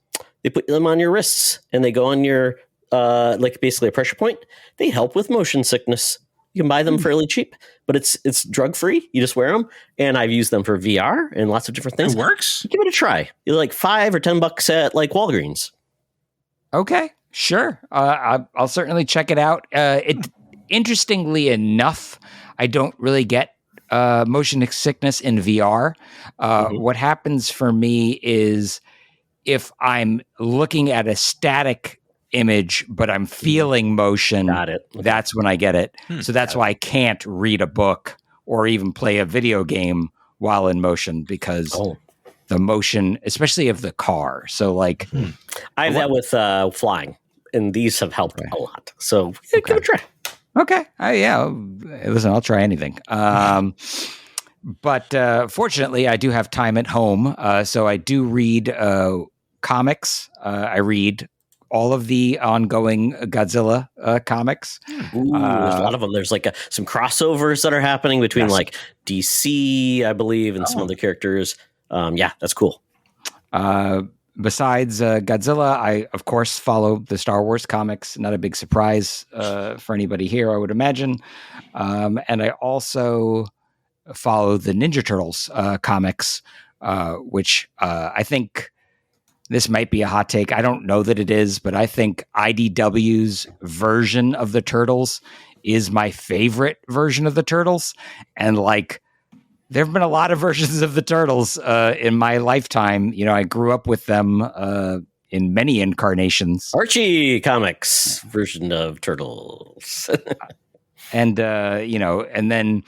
They put them on your wrists, and they go on your, like basically a pressure point. They help with motion sickness. You can buy them fairly cheap, but it's drug-free. You just wear them, and I've used them for VR and lots of different things. It works? Give it a try. You're like $5 or $10 at like Walgreens. Okay, sure. I'll certainly check it out. Interestingly enough, I don't really get motion sickness in VR. What happens for me is if I'm looking at a static image, but I'm feeling motion, Got it. Okay. That's when I get it. So that's why I can't read a book or even play a video game while in motion because the motion, especially of the car. So like I have that with flying, and these have helped a lot. So give it a try. Okay. Listen, I'll try anything. But fortunately, I do have time at home. So I do read comics. I read all of the ongoing Godzilla comics. Ooh, there's a lot of them. There's like some crossovers that are happening between like DC, I believe, and some other characters. Yeah, that's cool. Besides Godzilla, I, of course, follow the Star Wars comics. Not a big surprise for anybody here, I would imagine. And I also follow the Ninja Turtles comics, which I think this might be a hot take. I don't know that it is, but I think IDW's version of the Turtles is my favorite version of the Turtles. And like, there have been a lot of versions of the Turtles in my lifetime. I grew up with them in many incarnations. Archie Comics version of Turtles. And, and then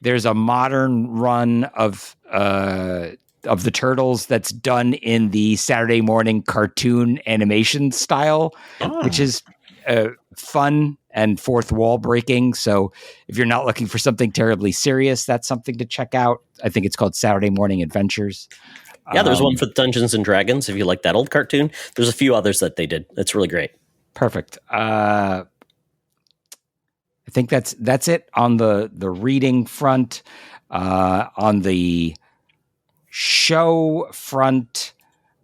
there's a modern run of the Turtles that's done in the Saturday morning cartoon animation style, which is fun and fourth wall breaking. So if you're not looking for something terribly serious, that's something to check out. I think it's called Saturday Morning Adventures. Yeah, there's one for Dungeons and Dragons. If you like that old cartoon, there's a few others that they did. It's really great. Perfect. I think that's it on the reading front. On the show front,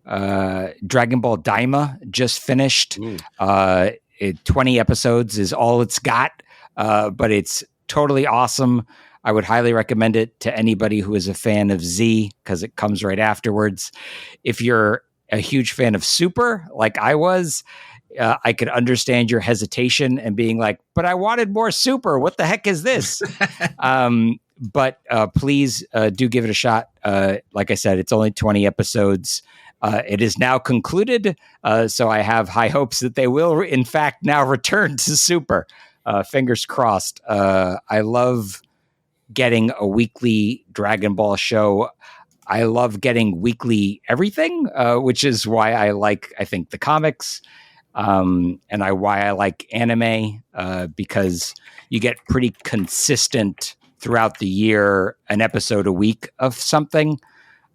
Dragon Ball Daima just finished. 20 episodes is all it's got, but it's totally awesome. I would highly recommend it to anybody who is a fan of Z because it comes right afterwards. If you're a huge fan of Super, like I was, I could understand your hesitation and being like, but I wanted more Super. What the heck is this? But please do give it a shot. Like I said, it's only 20 episodes. It is now concluded, so I have high hopes that they will, in fact, now return to Super. Fingers crossed. I love getting a weekly Dragon Ball show. I love getting weekly everything, which is why I think the comics, and why I like anime, because you get pretty consistent throughout the year, an episode a week of something.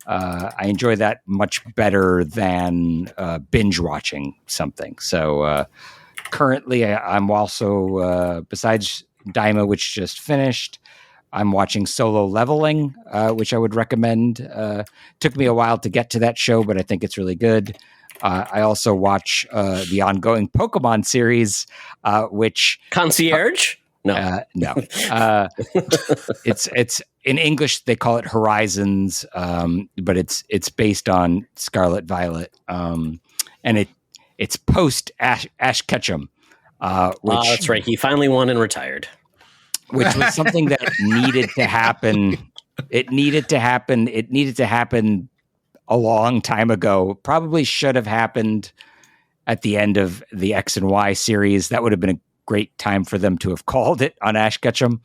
I enjoy that much better than binge watching something. So currently, I'm also, besides Daima, which just finished, I'm watching Solo Leveling, which I would recommend. Took me a while to get to that show, but I think it's really good. I also watch the ongoing Pokemon series, which Concierge? No. no. It's in English they call it Horizons, but it's based on Scarlet Violet, and it's post Ash Ketchum, which that's right. He finally won and retired, which was something that needed to happen. It needed to happen. It needed to happen a long time ago. Probably should have happened at the end of the X and Y series. That would have been a great time for them to have called it on Ash Ketchum.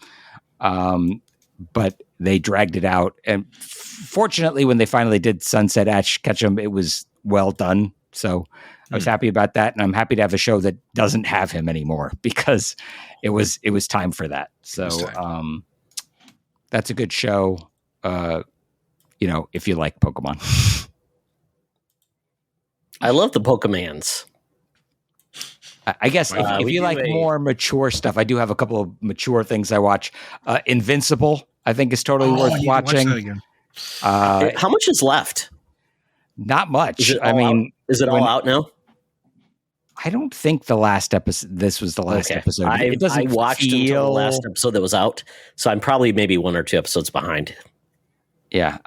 But they dragged it out. And fortunately, when they finally did sunset Ash Ketchum, it was well done. So I was happy about that. And I'm happy to have a show that doesn't have him anymore, because it was time for that. So that's a good show. If you like Pokemon. I love the Pokemans. I guess if you like more mature stuff, I do have a couple of mature things I watch. Invincible, I think, is totally worth watching. How much is left? Not much. Is it all out now? I don't think the last episode. This was the last episode. I watched until the last episode that was out, so I'm probably maybe 1 or 2 episodes behind. Yeah.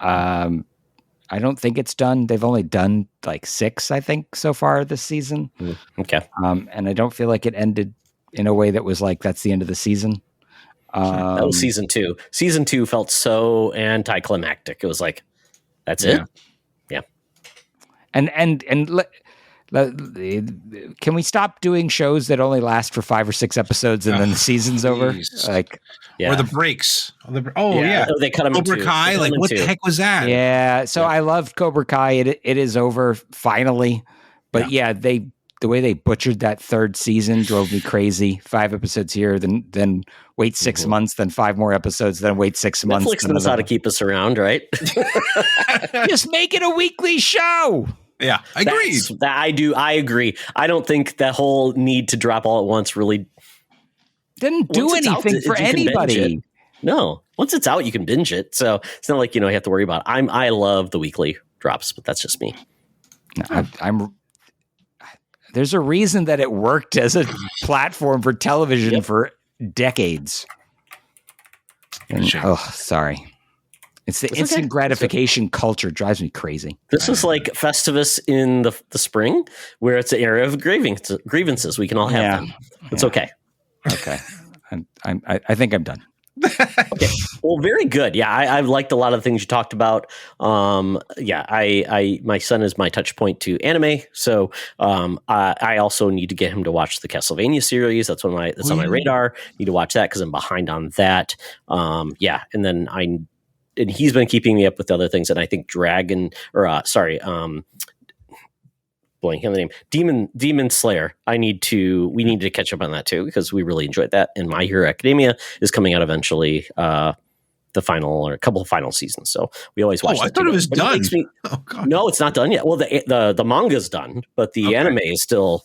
I don't think it's done. They've only done like 6, I think, so far this season. Okay. And I don't feel like it ended in a way that was like, that's the end of the season. That was season 2. Season 2 felt so anticlimactic. It was like, that's it. Yeah. And can we stop doing shows that only last for 5 or 6 episodes and then the season's over? Like, or the breaks. They cut them Cobra Kai. Like, what the heck was that? Yeah. So I loved Cobra Kai. It is over finally, but the way they butchered that 3rd season drove me crazy. 5 episodes here, then wait 6 months, then 5 more episodes, then wait 6 months. Netflix knows how to keep us around, right? Just make it a weekly show. Yeah, agreed. I agree. I don't think that whole need to drop all at once really didn't do anything for anybody. No, once it's out, you can binge it. So it's not like you have to worry about it. I love the weekly drops, but that's just me. There's a reason that it worked as a platform for television for decades. Sorry. It's the instant gratification culture drives me crazy. This is like Festivus in the spring, where it's an area of grievances. We can all have them. It's okay. Okay. I think I'm done. Okay. Well, very good. Yeah, I've liked a lot of the things you talked about. My son is my touch point to anime, so I also need to get him to watch the Castlevania series. That's on my radar. Need to watch that because I'm behind on that. And then and he's been keeping me up with other things, and I think blanking on the name, Demon Slayer. We need to catch up on that too, because we really enjoyed that. And My Hero Academia is coming out eventually, the final or a couple of final seasons. So we always watch. I thought it was done. No, it's not done yet. Well, the manga's done, but the anime is still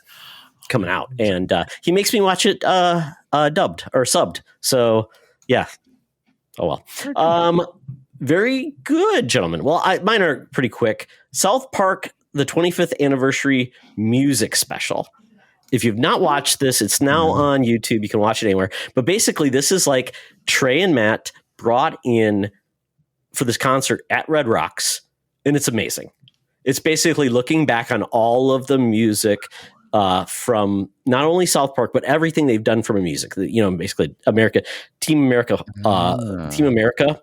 coming out, and he makes me watch it dubbed or subbed. So yeah. Oh well. Very good, gentlemen. Well, mine are pretty quick. South Park, the 25th anniversary music special. If you've not watched this, it's now on YouTube. You can watch it anywhere. But basically, this is like Trey and Matt brought in for this concert at Red Rocks, and it's amazing. It's basically looking back on all of the music from not only South Park, but everything they've done from a music. Basically Team America.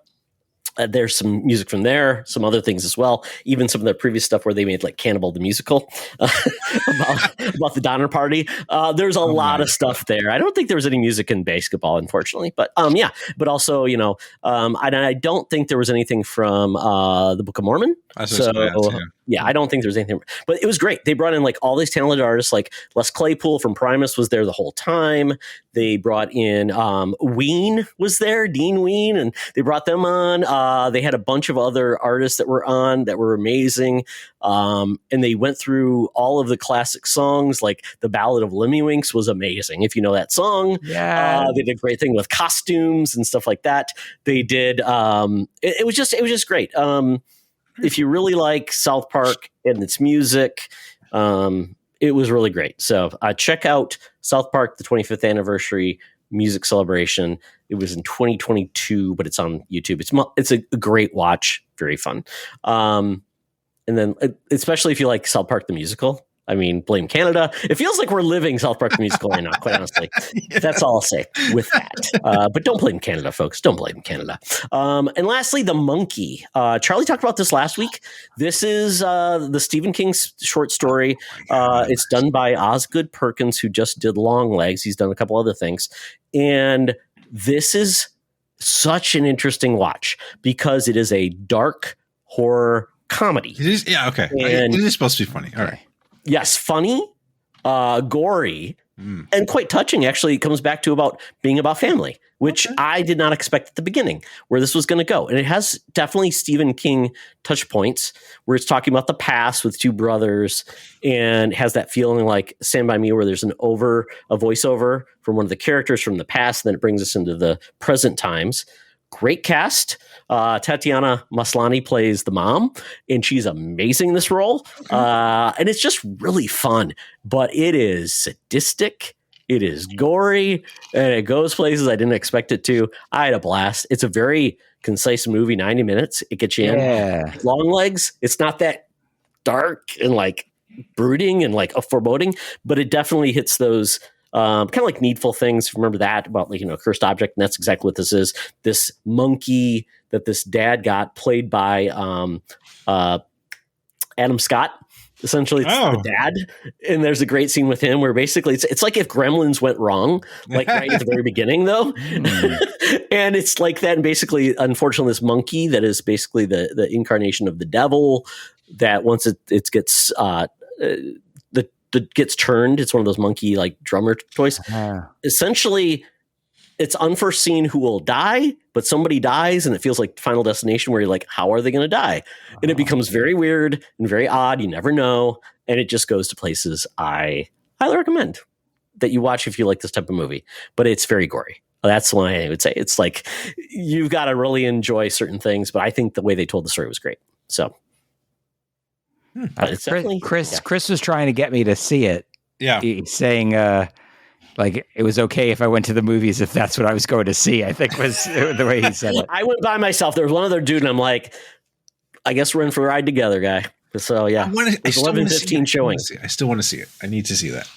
There's some music from there, some other things as well. Even some of their previous stuff where they made like Cannibal the Musical about the Donner Party. There's a lot of stuff there. I don't think there was any music in basketball, unfortunately, but yeah. But also, I don't think there was anything from the Book of Mormon. Yeah, I don't think there's anything, but it was great. They brought in like all these talented artists, like Les Claypool from Primus was there the whole time. They brought in Ween was there, Dean Ween, and they brought them on. They had a bunch of other artists that were on that were amazing. And they went through all of the classic songs, like the Ballad of Lemmiwinks was amazing. If you know that song, they did a great thing with costumes and stuff like that. They did. It was just great. If you really like South Park and its music, it was really great. So check out South Park, the 25th anniversary music celebration. It was in 2022, but it's on YouTube. It's a great watch, very fun. And then especially if you like South Park the musical. I mean, blame Canada. It feels like we're living South Park the musical right now, quite honestly. That's all I'll say with that. But don't blame Canada, folks. Don't blame Canada. And lastly, The Monkey. Charlie talked about this last week. This is the Stephen King short story. It's done by Osgood Perkins, who just did Longlegs. He's done a couple other things. And this is such an interesting watch because it is a dark horror comedy. It is, yeah, okay. And it is supposed to be funny. All right. Yes, funny, gory, and quite touching. Actually, it comes back to being about family, which I did not expect at the beginning where this was going to go. And it has definitely Stephen King touch points where it's talking about the past with two brothers and has that feeling like Stand By Me, where there's a voiceover from one of the characters from the past. And then it brings us into the present times. Great cast. Tatiana Maslany plays the mom, and she's amazing in this role. And it's just really fun, but it is sadistic. It is gory, and it goes places I didn't expect it to. I had a blast. It's a very concise movie, 90 minutes. It gets you in. Longlegs. It's not that dark and like brooding and like a foreboding, but it definitely hits those kind of like needful things. Remember that about like, cursed object. And that's exactly what this is. This monkey that this dad got, played by Adam Scott. Essentially, it's the dad. And there's a great scene with him where basically it's like if Gremlins went wrong, like right at the very beginning, though. And it's like that. And basically, unfortunately, this monkey that is basically the incarnation of the devil, that once it gets gets turned, it's one of those monkey like drummer toys. Essentially, it's unforeseen who will die, but somebody dies, and it feels like Final Destination, where you're like, how are they going to die? And it becomes very weird and very odd. You never know, and it just goes to places I highly recommend that you watch if you like this type of movie. But it's very gory. That's why I would say it's like you've got to really enjoy certain things. But I think the way they told the story was great. So. Chris was trying to get me to see it. Yeah, he's saying like it was okay if I went to the movies if that's what I was going to see. I think was the way he said it. I went by myself. There was one other dude, and I'm like, I guess we're in for a ride together, guy. So yeah, it's 11:15 showing. I still want to see it. I need to see that.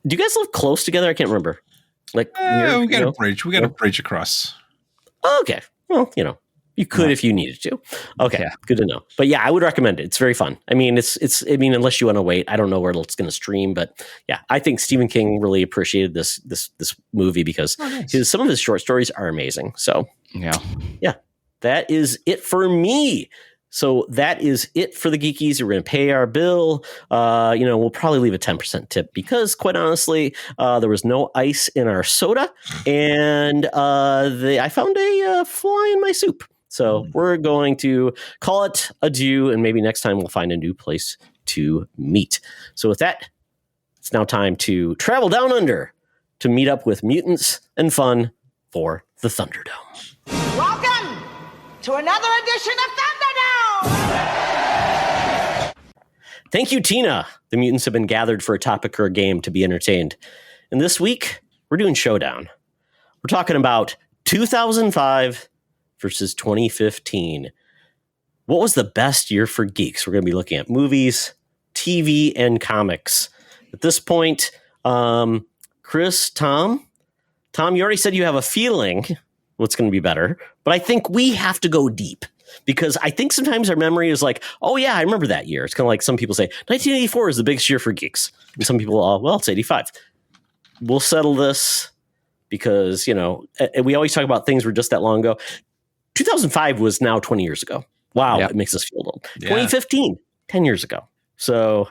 Do you guys live close together? I can't remember. Like we got a bridge. We got a bridge across. Oh, okay. Well, you could if you needed to. Okay, good to know. But yeah, I would recommend it. It's very fun. I mean, unless you want to wait, I don't know where it's going to stream, but yeah, I think Stephen King really appreciated this movie because some of his short stories are amazing. So yeah, that is it for me. So that is it for the Geekies. We're going to pay our bill. We'll probably leave a 10% tip because, quite honestly, there was no ice in our soda, and I found a fly in my soup. So we're going to call it adieu, and maybe next time we'll find a new place to meet. So with that, it's now time to travel down under to meet up with mutants and fun for the Thunderdome. Welcome to another edition of Thunderdome! Thank you, Tina. The mutants have been gathered for a topic or a game to be entertained. And this week, we're doing Showdown. We're talking about 2005 versus 2015. What was the best year for geeks? We're going to be looking at movies, TV, and comics. At this point, Chris, Tom, you already said you have a feeling what's going to be better, but I think we have to go deep. because I think sometimes our memory is like, oh yeah, I remember that year. It's kind of like some people say 1984 is the biggest year for geeks, and some people, well, it's 85. We'll settle this because, we always talk about things were just that long ago. 2005 was now 20 years ago. Wow, It makes us feel old. Yeah. 2015, 10 years ago. So,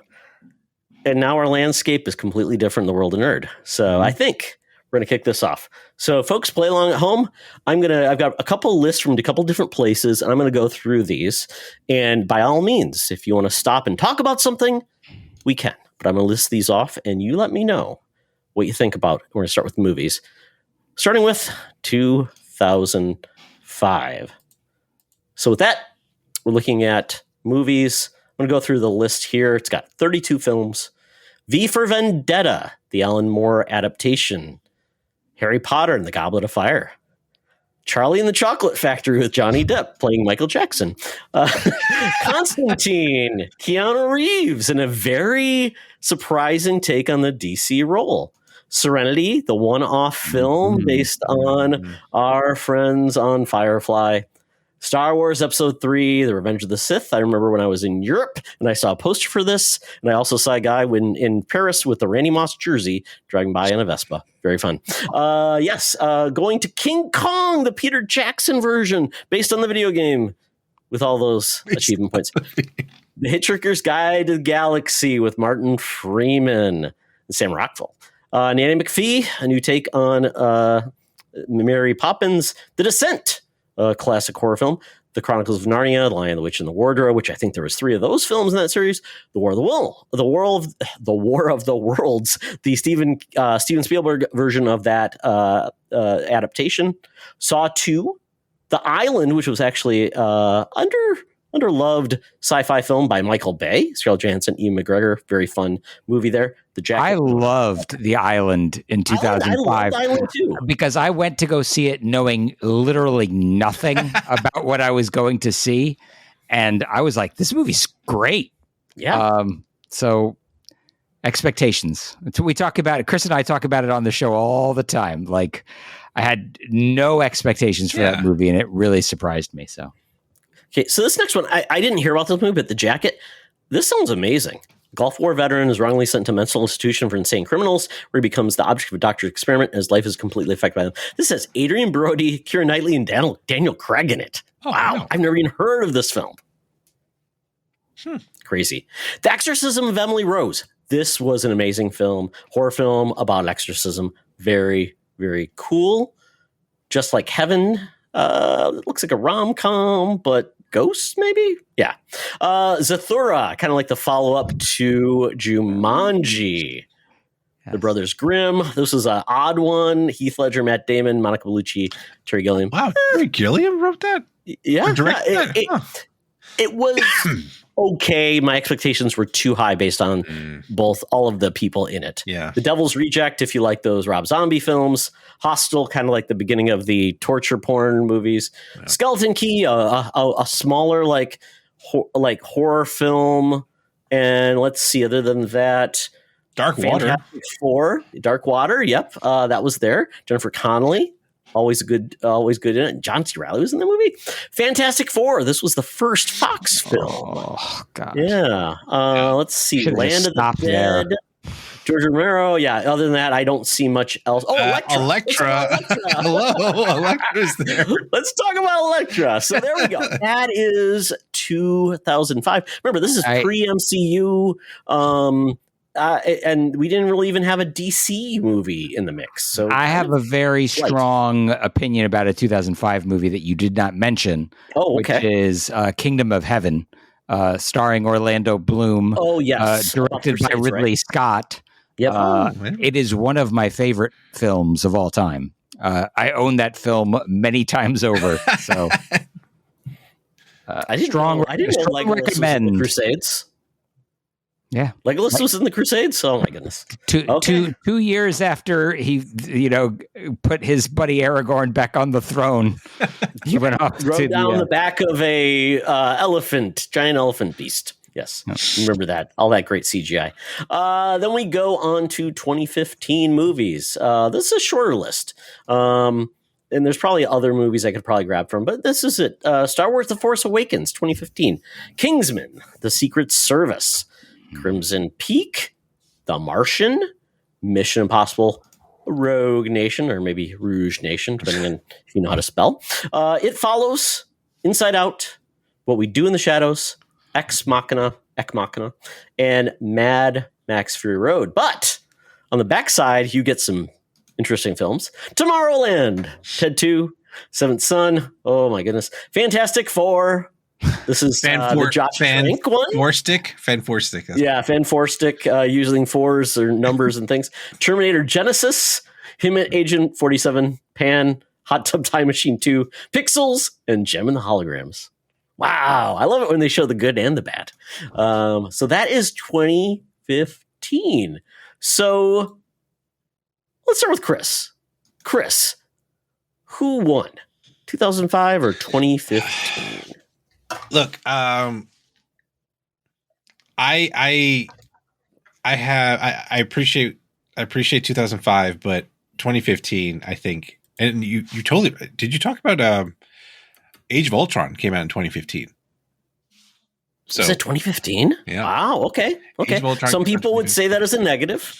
and now our landscape is completely different in the world of nerd. So I think we're going to kick this off. So folks, play along at home. I've got a couple lists from a couple different places, and I'm going to go through these. And by all means, if you want to stop and talk about something, we can. But I'm going to list these off, and you let me know what you think about. We're going to start with movies. Starting with 2005. So with that, we're looking at movies. I'm going to go through the list here. It's got 32 films. V for Vendetta, the Alan Moore adaptation. Harry Potter and the Goblet of Fire. Charlie and the Chocolate Factory with Johnny Depp playing Michael Jackson. Constantine, Keanu Reeves, in a very surprising take on the DC role. Serenity, the one-off film based on our friends on Firefly. Star Wars Episode 3, The Revenge of the Sith. I remember when I was in Europe and I saw a poster for this, and I also saw a guy in Paris with a Randy Moss jersey driving by in a Vespa. Very fun. Going to King Kong, the Peter Jackson version, based on the video game, with all those achievement points. The Hitchhiker's Guide to the Galaxy with Martin Freeman and Sam Rockwell. Nanny McPhee, a new take on Mary Poppins. The Descent, a classic horror film. The Chronicles of Narnia, The Lion, the Witch, and the Wardrobe, which I think there was 3 of those films in that series. The War of the Worlds, the Steven Spielberg version of that adaptation. Saw 2, The Island, which was actually underloved sci-fi film by Michael Bay, Scarlett Johansson, Ian McGregor, very fun movie there. The Jacket. I loved The Island in 2005. I loved Island too, because I went to go see it knowing literally nothing about what I was going to see, and I was like, "This movie's great." Yeah. So expectations. We talk about it. Chris and I talk about it on the show all the time. Like, I had no expectations for that movie, and it really surprised me. So. Okay, so this next one, I didn't hear about this movie, but The Jacket, this sounds amazing. Gulf War veteran is wrongly sent to a mental institution for insane criminals, where he becomes the object of a doctor's experiment, and his life is completely affected by them. This has Adrian Brody, Keira Knightley, and Daniel Craig in it. Oh, wow. I've never even heard of this film. Crazy. The Exorcism of Emily Rose. This was an amazing film, horror film about exorcism. Very, very cool. Just Like Heaven. It looks like a rom-com, but ghosts, maybe? Yeah. Zathura, kind of like the follow-up to Jumanji. Yes. The Brothers Grimm. This was an odd one. Heath Ledger, Matt Damon, Monica Bellucci, Terry Gilliam. Wow, Terry Gilliam wrote that? Yeah. It was okay. My expectations were too high based on all of the people in it. Yeah. The Devil's Reject, if you like those Rob Zombie films. Hostel, kind of like the beginning of the torture porn movies. Yeah. Skeleton Key, a smaller like horror film. And let's see, other than that, Dark Water. 4, Dark Water. Yep, that was there. Jennifer Connelly. Always good in it. John C. Reilly was in the movie. Fantastic Four. This was the first Fox film. Oh, God. Yeah. Let's see. Land of the Dead. George Romero. Yeah. Other than that, I don't see much else. Oh, Elektra. Hello. Elektra's there. Let's talk about Elektra. So there we go. That is 2005. Remember, this is pre-MCU. And we didn't really even have a DC movie in the mix. So I have a very strong opinion about a 2005 movie that you did not mention. Oh, okay. Which is Kingdom of Heaven, starring Orlando Bloom. Oh, yes. Directed by Ridley Scott. Yep. It is one of my favorite films of all time. I own that film many times over. So I didn't know Legolas was in the Crusades. Yeah, Legolas was in the Crusades. Oh my goodness! 2 years after he, put his buddy Aragorn back on the throne, he went off rode down the back of a giant elephant beast. Yes, remember that. All that great CGI. Then we go on to 2015 movies. This is a shorter list. and there's probably other movies I could probably grab from, but this is it. Star Wars The Force Awakens, 2015. Kingsman, The Secret Service. Crimson Peak, The Martian, Mission Impossible, Rogue Nation, or maybe Rouge Nation, depending on if you know how to spell. It Follows, Inside Out, What We Do in the Shadows, Ex Machina, and Mad Max Fury Road. But on the backside, you get some interesting films. Tomorrowland, Ted 2, Seventh Son, oh my goodness, Fantastic Four. This is the Josh Trank one. Fan Four Stick. Yeah, Fan Four Stick, using fours or numbers and things. Terminator Genesis, Him at Agent 47, Pan, Hot Tub Time Machine 2, Pixels, and Gem and the Holograms. Wow, I love it when they show the good and the bad. So that is 2015. So let's start with Chris. Chris, who won, 2005 or 2015? Look, I appreciate 2005, but 2015, I think, and you totally did. You talk about Age of Ultron came out in 2015. So is it 2015? Yeah. Wow. Okay. Some people would say that as a negative,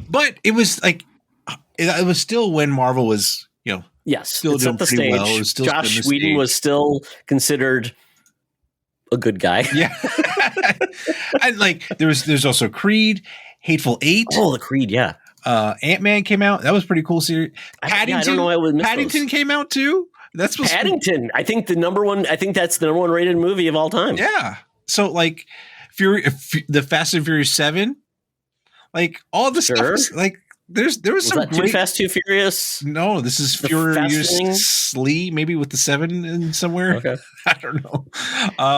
but it was like it was still when Marvel was, yes, still it's doing at the pretty stage. well. It was still Josh Whedon was still considered a good guy. Yeah. And like there's also Creed, Hateful Eight. Oh, the Creed, yeah. Ant-Man came out. That was a pretty cool series. Paddington, I don't know why I would miss Paddington those. came out too. That's Paddington. I think that's the number one rated movie of all time. Yeah. So like the Fast and Furious 7, like all the stuff was, like there was some that Too Fast, Too Furious. No, this is Furiously, maybe with the 7 in somewhere. Okay. I don't know.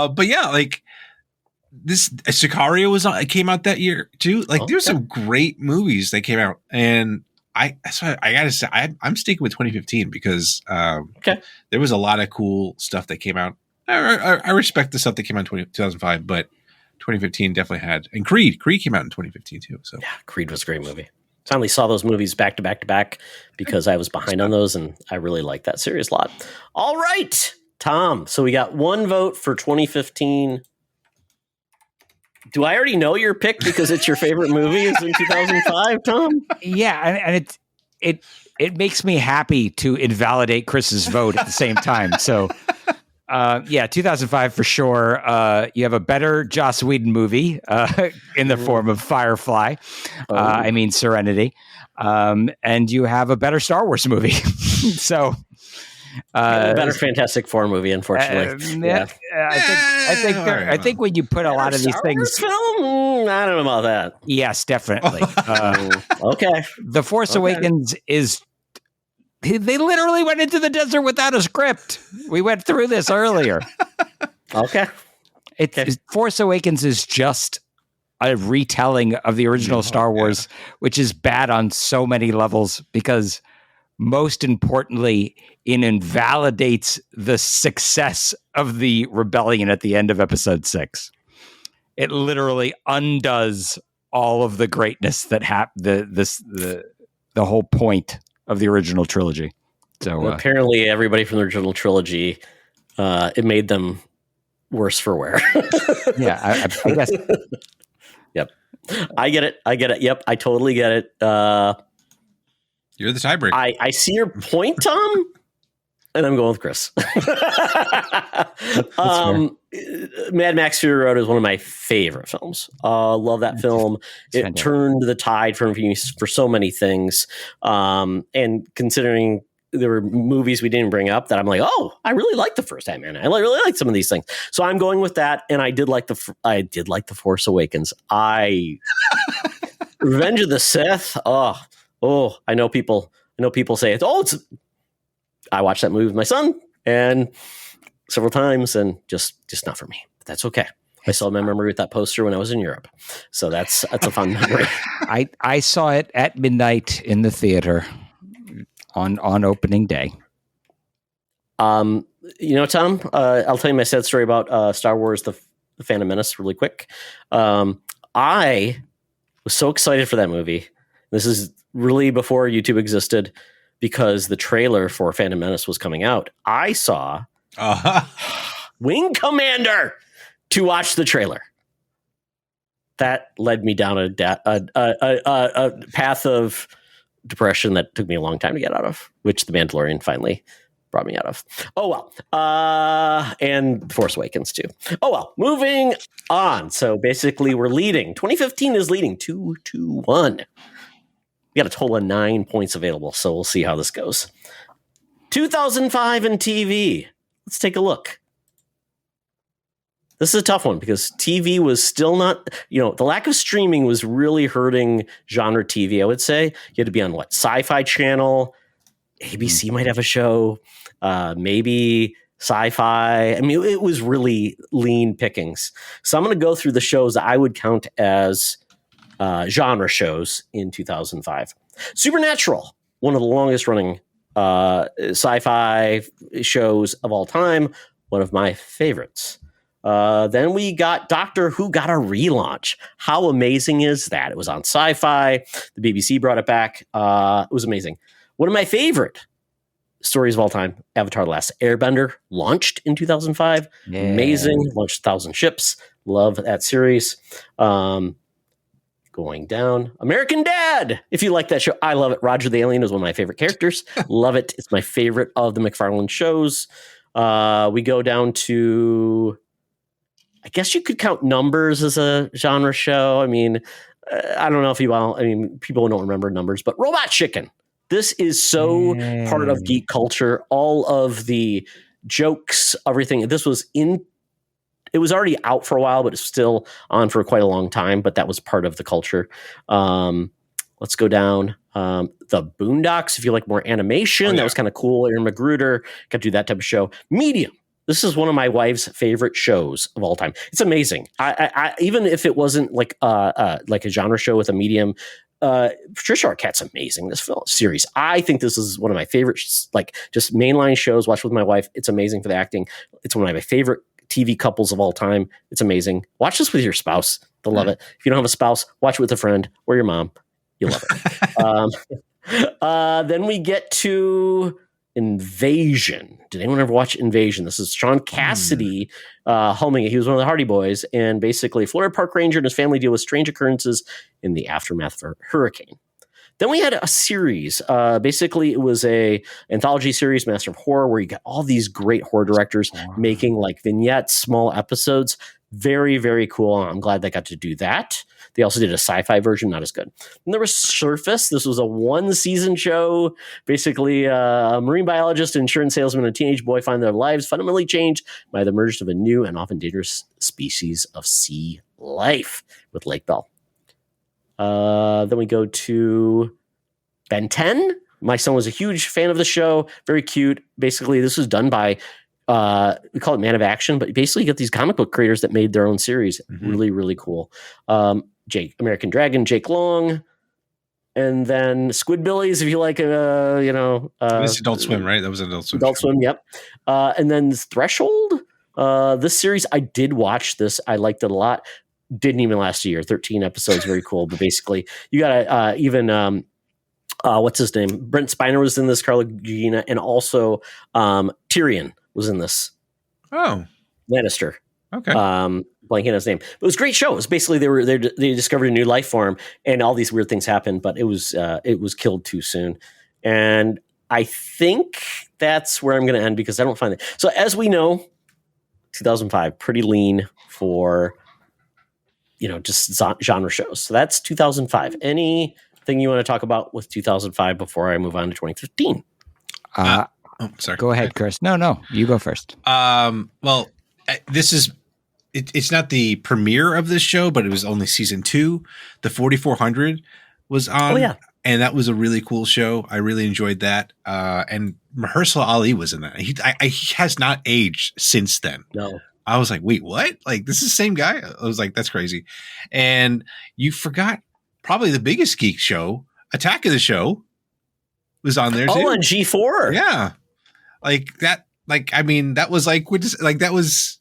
But yeah, like this Sicario came out that year too. Like there's some great movies that came out, and I gotta say I'm sticking with 2015 because there was a lot of cool stuff that came out. I respect the stuff that came out in 2005, but 2015 definitely had. And Creed came out in 2015 too. So yeah, Creed was a great movie. Finally saw those movies back to back to back because I was behind on those, and I really liked that series a lot. All right, Tom. So we got one vote for 2015. Do I already know your pick because it's your favorite movie is in 2005, Tom? Yeah, and it makes me happy to invalidate Chris's vote at the same time. So, 2005 for sure. You have a better Joss Whedon movie in the form of Firefly. Serenity. And you have a better Star Wars movie. So. A better Fantastic Four movie, unfortunately. I think when you put a lot of these things, film, I don't know about that. Yes, definitely. Okay, The Force Awakens is. They literally went into the desert without a script. We went through this earlier. Okay. Force Awakens is just a retelling of the original Star Wars, which is bad on so many levels because. Most importantly, it invalidates the success of the rebellion at the end of episode 6. It literally undoes all of the greatness that the whole point of the original trilogy. So apparently everybody from the original trilogy, it made them worse for wear. Yeah, I guess. Yep. I get it. Yep. I totally get it. You're the tiebreaker. I see your point, Tom, and I'm going with Chris. Mad Max Fury Road is one of my favorite films. Love that film. It turned the tide for me for so many things. And considering there were movies we didn't bring up that I'm like, oh, I really like the first Ant-Man. I really like some of these things. So I'm going with that. And I did like the Force Awakens. Revenge of the Sith. Oh, I know people say it's. I watched that movie with my son and several times, and just not for me. But that's okay. I still have my memory with that poster when I was in Europe, so that's a fun memory. I saw it at midnight in the theater on opening day. Tom, I'll tell you my sad story about Star Wars: The Phantom Menace really quick. I was so excited for that movie. This is really before YouTube existed, because the trailer for Phantom Menace was coming out, I saw Wing Commander to watch the trailer. That led me down a path of depression that took me a long time to get out of, which The Mandalorian finally brought me out of. Oh, well. And Force Awakens, too. Oh, well. Moving on. So basically, we're leading. 2015 is leading 2-1. We got a total of 9 points available, so we'll see how this goes. 2005 in TV. Let's take a look. This is a tough one because TV was still not, the lack of streaming was really hurting genre TV, I would say. You had to be on Sci-Fi Channel. ABC might have a show. Maybe Sci-Fi. I mean, it was really lean pickings. So I'm going to go through the shows that I would count as genre shows in 2005. Supernatural, one of the longest running sci-fi shows of all time. One of my favorites. Then we got Doctor Who got a relaunch. How amazing is that? It was on Sci-Fi. The BBC brought it back. It was amazing. One of my favorite stories of all time, Avatar: The Last Airbender, launched in 2005. Yeah. Amazing. Launched 1,000 ships. Love that series. Going down. American Dad! If you like that show, I love it. Roger the Alien is one of my favorite characters. Love it. It's my favorite of the McFarlane shows. We go down to... I guess you could count Numbers as a genre show. I mean, I don't know if people don't remember Numbers, but Robot Chicken. This is so part of geek culture. All of the jokes, everything. It was already out for a while, but it's still on for quite a long time. But that was part of the culture. Let's go down. The Boondocks, if you like more animation, that was kind of cool. Aaron Magruder got to do that type of show. Medium. This is one of my wife's favorite shows of all time. It's amazing. I even if it wasn't like a genre show with a medium, Patricia Arquette's amazing. This series, I think this is one of my favorite, just mainline shows. Watch with my wife. It's amazing for the acting. It's one of my favorite TV couples of all time. It's amazing. Watch this with your spouse. They'll love it. If you don't have a spouse, watch it with a friend or your mom. You'll love it. Then we get to Invasion. Did anyone ever watch Invasion? This is Sean Cassidy helming it. He was one of the Hardy Boys, and basically Florida Park Ranger and his family deal with strange occurrences in the aftermath of a hurricane. Then we had a series. Basically, it was a anthology series, Master of Horror, where you got all these great horror directors making vignettes, small episodes. Very, very cool. I'm glad they got to do that. They also did a sci-fi version, not as good. And there was Surface. This was a one-season show. Basically, a marine biologist, insurance salesman, and a teenage boy find their lives fundamentally changed by the emergence of a new and often dangerous species of sea life with Lake Bell. Then we go to Ben 10. My son was a huge fan of the show. Very cute. Basically, this was done by... we call it Man of Action, but basically you get these comic book creators that made their own series. Really, really cool. American Dragon, Jake Long, and then Squidbillies, if you like, this Adult Swim, right? That was Adult Swim. Adult Swim, yep. And then Threshold. This series, I did watch this. I liked it a lot. Didn't even last a year. 13 episodes, very cool. But basically, you got even what's his name? Brent Spiner was in this, Carla Gugino, and also Tyrion was in this. Oh, Lannister. Okay. Blanking on his name. But it was a great show. It was basically they discovered a new life form, and all these weird things happened. But it was killed too soon, and I think that's where I'm going to end because I don't find it. So as we know, 2005 pretty lean for just genre shows. So that's 2005. Anything you want to talk about with 2005 before I move on to 2015? Sorry. Go ahead, Chris. No, you go first. Well, this is it's not the premiere of this show, but it was only season 2. The 4400 was on. Oh, yeah. And that was a really cool show. I really enjoyed that. And Mahershala Ali was in that. He has not aged since then. No. I was like, wait, what? Like, this is the same guy? I was like, that's crazy. And you forgot probably the biggest geek show, Attack of the Show, was on there too. Oh, on G4. Yeah. Like that. Like, I mean, that was like, that was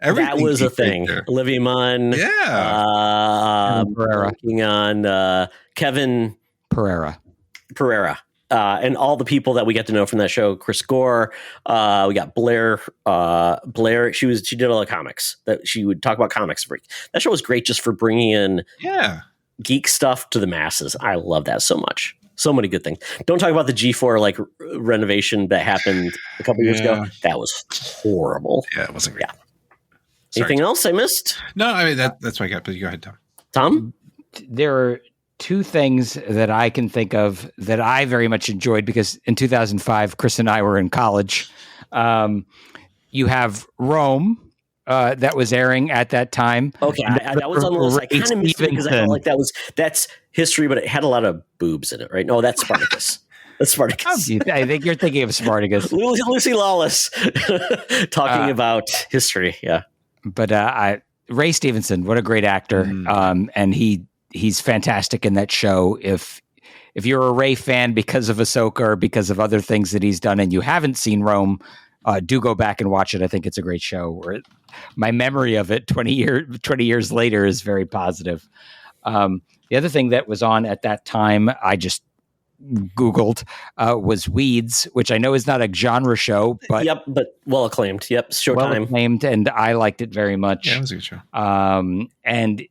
everything. That was a thing. Right, Olivia Munn. Pereira. Working on Kevin Pereira. and all the people that we get to know from that show, Chris Gore, we got Blair. Blair, she did a lot of comics. That she would talk about comics. That show was great just for bringing in geek stuff to the masses. I love that so much. So many good things. Don't talk about the G4 like renovation that happened a couple years ago. That was horrible. Yeah, it wasn't great. Yeah. Anything else I missed? No, I mean that's what I got. But you go ahead, Tom. Tom? There are two things that I can think of that I very much enjoyed because in 2005, Chris and I were in college. You have Rome. That was airing at that time. Okay, that was on the list. I kind of missed it because I felt like that's history, but it had a lot of boobs in it, right? No, that's Spartacus. That's Spartacus. I think you're thinking of Spartacus. Lucy Lawless talking about history. Yeah, but Ray Stevenson, what a great actor, and he's fantastic in that show. If you're a Ray fan because of Ahsoka or because of other things that he's done, and you haven't seen Rome, do go back and watch it. I think it's a great show. My memory of it 20 years later is very positive. The other thing that was on at that time, I just Googled, was Weeds, which I know is not a genre show, but but well acclaimed. Yep, Showtime. Well acclaimed, and I liked it very much. Yeah, it was a good show. And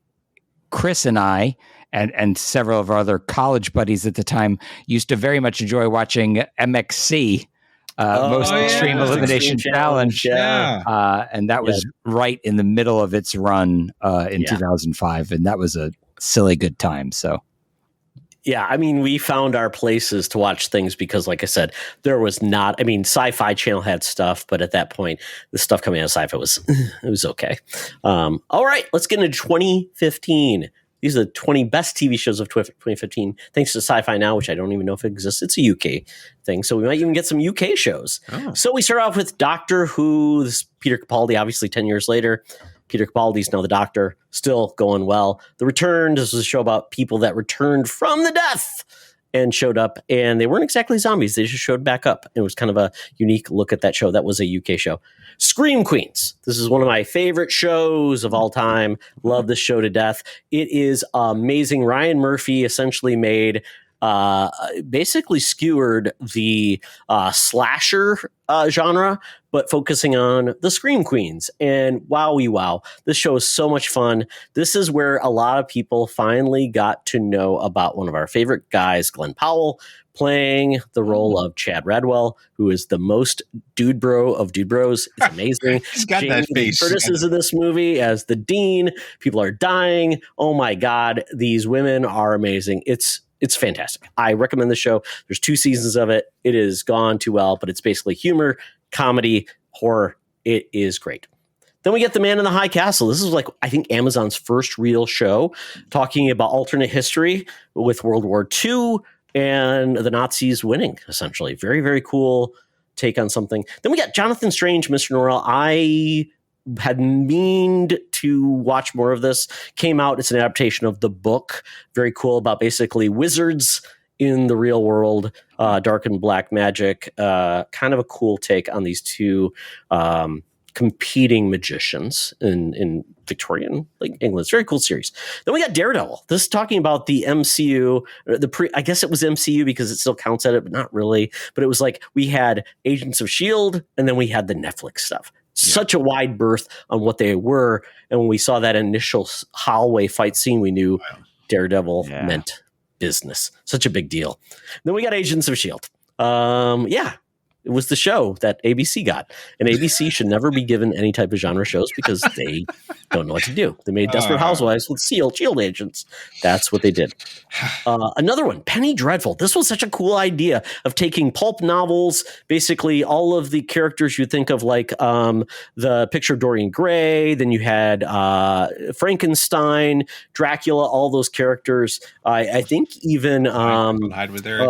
Chris and I and several of our other college buddies at the time used to very much enjoy watching MXC. Most Extreme Elimination Challenge. Yeah. And that was right in the middle of its run in 2005. And that was a silly good time. So, yeah, I mean, we found our places to watch things because, like I said, there was not, I mean, Sci-Fi Channel had stuff, but at that point, the stuff coming out of Sci-Fi was okay. All right, let's get into 2015. These are the 20 best TV shows of 2015, thanks to Sci-Fi Now, which I don't even know if it exists. It's a UK thing, so we might even get some UK shows. So we start off with Doctor Who. This is Peter Capaldi, obviously 10 years later. Peter Capaldi's now the Doctor, still going well. The Return, this was a show about people that returned from the death and showed up, and they weren't exactly zombies. They just showed back up. It was kind of a unique look at that show. That was a UK show. Scream Queens. This is one of my favorite shows of all time. Love this show to death. It is amazing. Ryan Murphy essentially made, basically skewered the slasher genre, but focusing on the Scream Queens. And wow, this show is so much fun. This is where a lot of people finally got to know about one of our favorite guys, Glenn Powell, playing the role of Chad Radwell, who is the most dude bro of dude bros. It's amazing. He's got Jamie that face. Curtis is in this movie as the dean. People are dying. Oh my God, these women are amazing. It's fantastic. I recommend the show. There's 2 seasons of it. It has gone too well, but it's basically humor, comedy, horror. It is great. Then we get The Man in the High Castle. This is like, I think, Amazon's first real show talking about alternate history with World War II and the Nazis winning, essentially. Very, very cool take on something. Then we got Jonathan Strange, Mr. Norrell. I had meaned to watch more of this. Came out. It's an adaptation of the book. Very cool, about basically wizards in the real world, dark and black magic. Kind of a cool take on these two competing magicians in Victorian England. It's a very cool series. Then we got Daredevil. This is talking about the MCU. I guess it was MCU because it still counts at it, but not really. But it was like we had Agents of S.H.I.E.L.D. and then we had the Netflix stuff. Such a wide berth on what they were. And when we saw that initial hallway fight scene, we knew Daredevil meant business. Such a big deal. Then we got Agents of S.H.I.E.L.D. It was the show that ABC got. And ABC should never be given any type of genre shows because they don't know what to do. They made Desperate Housewives with S.H.I.E.L.D. agents. That's what they did. Another one, Penny Dreadful. This was such a cool idea of taking pulp novels, basically all of the characters you think of, like the picture of Dorian Gray. Then you had Frankenstein, Dracula, all those characters. I think even Hyde was there.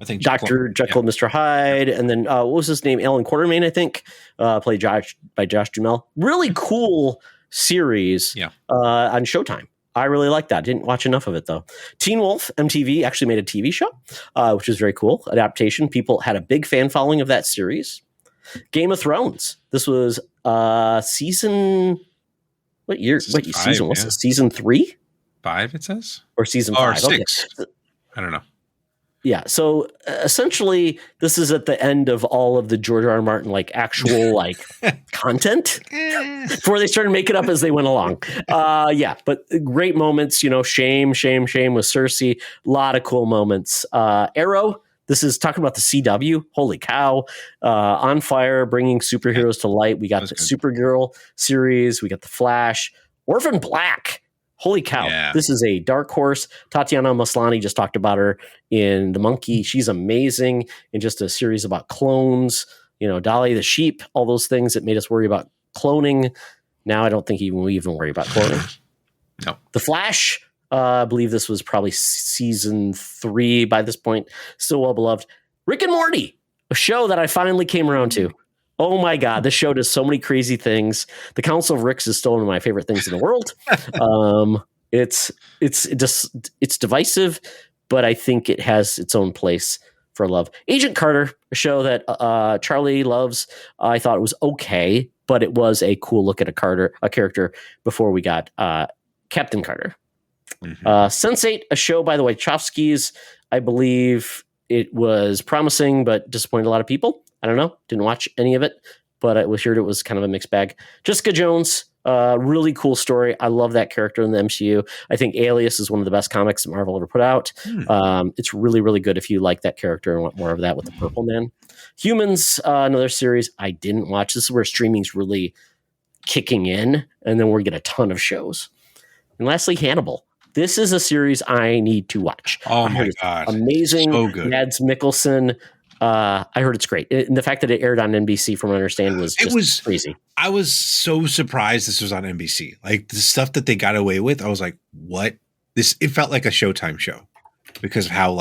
I think Dr. Jekyll and Mr. Hyde. And then what was his name? Alan Quartermain, I think, played by Josh Duhamel. Really cool series on Showtime. I really like that. Didn't watch enough of it, though. Teen Wolf, MTV, actually made a TV show, which is very cool. Adaptation. People had a big fan following of that series. Game of Thrones. This was season... What year? What season was it? Season 3? 5, it says? Or season 5? Or 6. Okay. I don't know. Yeah, so essentially, this is at the end of all of the George R. R. Martin actual content before they started making it up as they went along. But great moments. Shame with Cersei. A lot of cool moments. Arrow. This is talking about the CW. Holy cow! On fire, bringing superheroes to light. We got the Supergirl series. We got the Flash. Orphan Black. Holy cow. Yeah. This is a dark horse. Tatiana Maslany just talked about her in The Monkey. She's amazing in just a series about clones, Dolly the sheep, all those things that made us worry about cloning. Now I don't think we even worry about cloning. No. The Flash, I believe this was probably season 3 by this point. Still well beloved. Rick and Morty, a show that I finally came around to. Oh my God, this show does so many crazy things. The Council of Ricks is still one of my favorite things in the world. It's divisive, but I think it has its own place for love. Agent Carter, a show that Charlie loves. I thought it was okay, but it was a cool look at a character before we got Captain Carter. Mm-hmm. Sense8, a show by the Wachowskis. I believe it was promising, but disappointed a lot of people. I don't know. Didn't watch any of it, but I heard it was kind of a mixed bag. Jessica Jones, really cool story. I love that character in the MCU. I think Alias is one of the best comics that Marvel ever put out. It's really, really good if you like that character and want more of that with the Purple Man. Humans, another series I didn't watch. This is where streaming's really kicking in, and then we get a ton of shows. And lastly, Hannibal. This is a series I need to watch. Oh my God. Amazing. So good. Mads Mikkelsen. I heard it's great. And the fact that it aired on NBC, from what I understand, was crazy. I was so surprised this was on NBC. Like the stuff that they got away with, I was like, what? It felt like a Showtime show because of how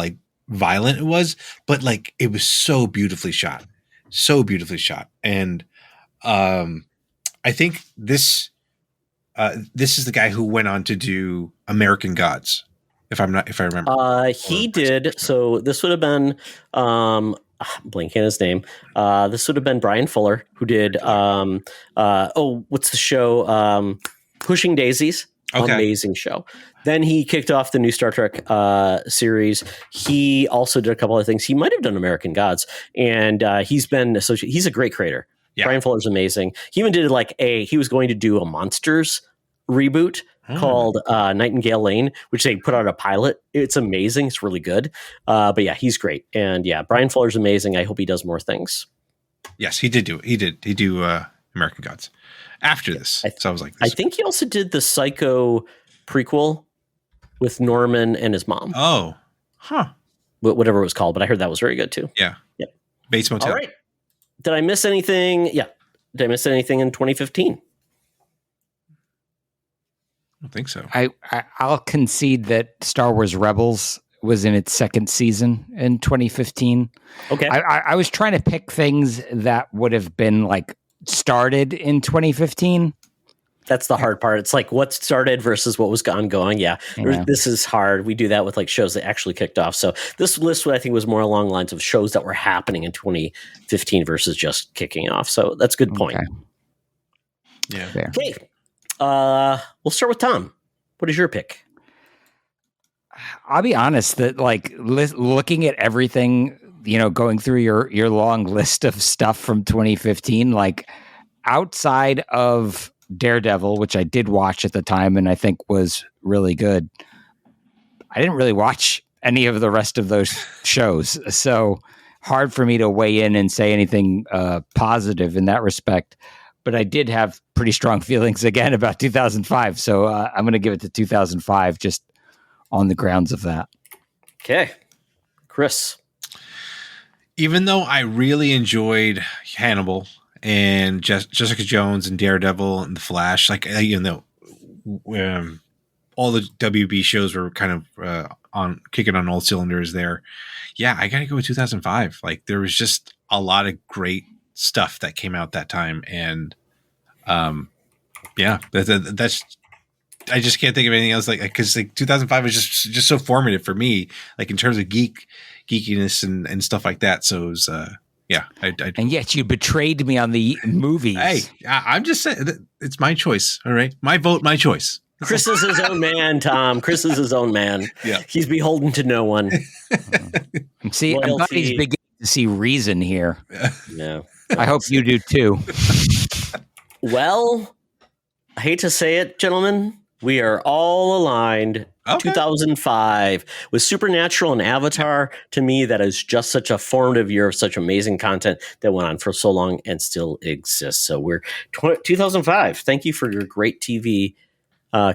violent it was, but it was so beautifully shot. And I think this is the guy who went on to do American Gods. If I remember. He did. So this would have been, blanking on his name. This would have been Brian Fuller, who did, what's the show? Pushing Daisies. Okay. Amazing show. Then he kicked off the new Star Trek series. He also did a couple other things. He might have done American Gods, and he's been associated. He's a great creator. Yeah. Brian Fuller's amazing. He even did he was going to do a Monsters reboot called Nightingale Lane, which they put out a pilot. It's amazing. It's really good. But yeah, he's great. And yeah, Brian Fuller's amazing. I hope he does more things. Yes, he did. He did American Gods after this. So I was like, I think he also did the Psycho prequel with Norman and his mom. Oh, huh. Whatever it was called, but I heard that was very good too. Yeah. Yep. Bates Motel. All right. Did I miss anything? Yeah. Did I miss anything in 2015? I don't think so. I'll concede that Star Wars Rebels was in its second season in 2015. Okay. I was trying to pick things that would have been started in 2015. That's the hard part. It's what started versus what was ongoing. Yeah. This is hard. We do that with shows that actually kicked off. So this list, I think, was more along the lines of shows that were happening in 2015 versus just kicking off. So that's a good point. Okay. Yeah. Fair. Okay. We'll start with Tom. What is your pick? I'll be honest that looking at everything, going through your long list of stuff from 2015, outside of Daredevil, which I did watch at the time and I think was really good, I didn't really watch any of the rest of those shows. So hard for me to weigh in and say anything positive in that respect. But I did have pretty strong feelings again about 2005. So I'm going to give it to 2005 just on the grounds of that. Okay. Chris. Even though I really enjoyed Hannibal and Jessica Jones and Daredevil and The Flash, all the WB shows were kind of kicking on all cylinders there. Yeah, I got to go with 2005. There was just a lot of great stuff that came out that time, and that's I just can't think of anything else because 2005 was just so formative for me, in terms of geekiness and stuff like that. So it was and yet you betrayed me on the movies. Hey, I'm just saying it's my choice. All right, my vote, my choice. Chris is his own man, Tom. Chris is his own man. Yeah, he's beholden to no one. See, I'm glad loyalty. he's beginning to see reason here. Yeah. I hope you do too. Well, I hate to say it, gentlemen, we are all aligned. Okay. 2005 with Supernatural and Avatar. To me, that is just such a formative year of such amazing content that went on for so long and still exists. So we're 2005. Thank you for your great TV.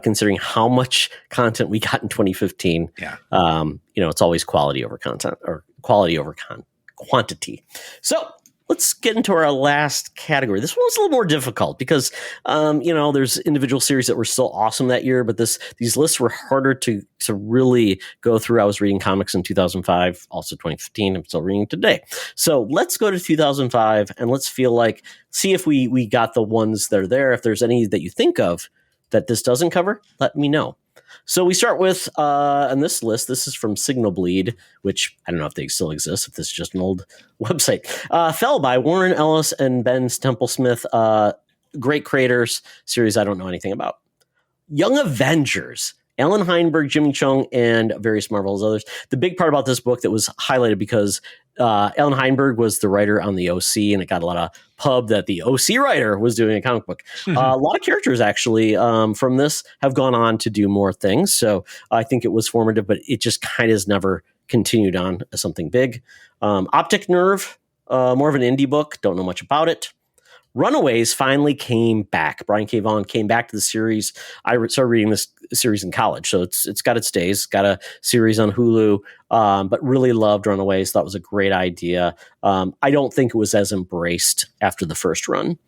Considering how much content we got in 2015, it's always quality over content or quality over quantity. So let's get into our last category. This one's a little more difficult because, there's individual series that were still awesome that year, but these lists were harder to really go through. I was reading comics in 2005, also 2015. I'm still reading today. So let's go to 2005 and let's see if we got the ones that are there. If there's any that you think of that this doesn't cover, let me know. So we start with, on this list, this is from Signal Bleed, which I don't know if they still exist, if this is just an old website. Fell by Warren Ellis and Ben Templesmith. Great creators, series I don't know anything about. Young Avengers. Alan Heinberg, Jimmy Chung, and various Marvel's others. The big part about this book that was highlighted because Alan Heinberg was the writer on the OC, and it got a lot of pub that the OC writer was doing a comic book. A lot of characters actually from this have gone on to do more things. So I think it was formative, but it just kind of has never continued on as something big. Optic Nerve, more of an indie book. Don't know much about it. Runaways finally came back. Brian K. Vaughan came back to the series. I started reading this series in college, so it's got its days. Got a series on Hulu, but really loved Runaways. Thought it was a great idea. I don't think it was as embraced after the first run.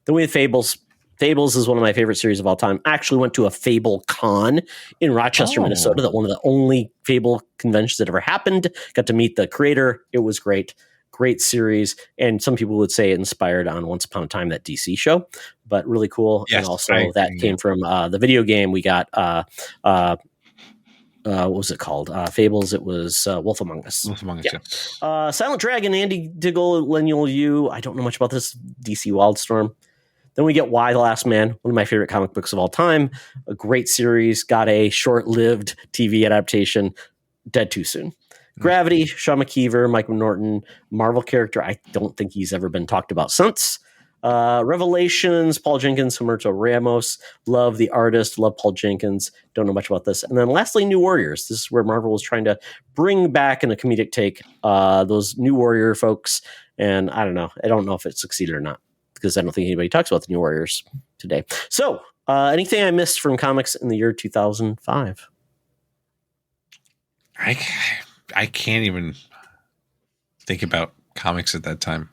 Then we had Fables. Fables is one of my favorite series of all time. I actually went to a Fable Con in Rochester, Minnesota. That one of the only Fable conventions that ever happened. Got to meet the creator. It was great. Great series, and some people would say it inspired on Once Upon a Time, that DC show, but really cool. Yes, and also that came from the video game. We got what was it called? Fables. It was Wolf Among Us. Wolf Among Us. Yeah. Silent Dragon, Andy Diggle, Lenuel Yu. I don't know much about this. DC Wildstorm. Then we get Why the Last Man, one of my favorite comic books of all time. A great series. Got a short-lived TV adaptation. Dead too soon. Gravity, Sean McKeever, Mike Norton, Marvel character. I don't think he's ever been talked about since. Revelations, Paul Jenkins, Humberto Ramos. Love the artist, love Paul Jenkins. Don't know much about this. And then lastly, New Warriors. This is where Marvel was trying to bring back in a comedic take those New Warrior folks. And I don't know. I don't know if it succeeded or not because I don't think anybody talks about the New Warriors today. So anything I missed from comics in the year 2005? I can't even think about comics at that time.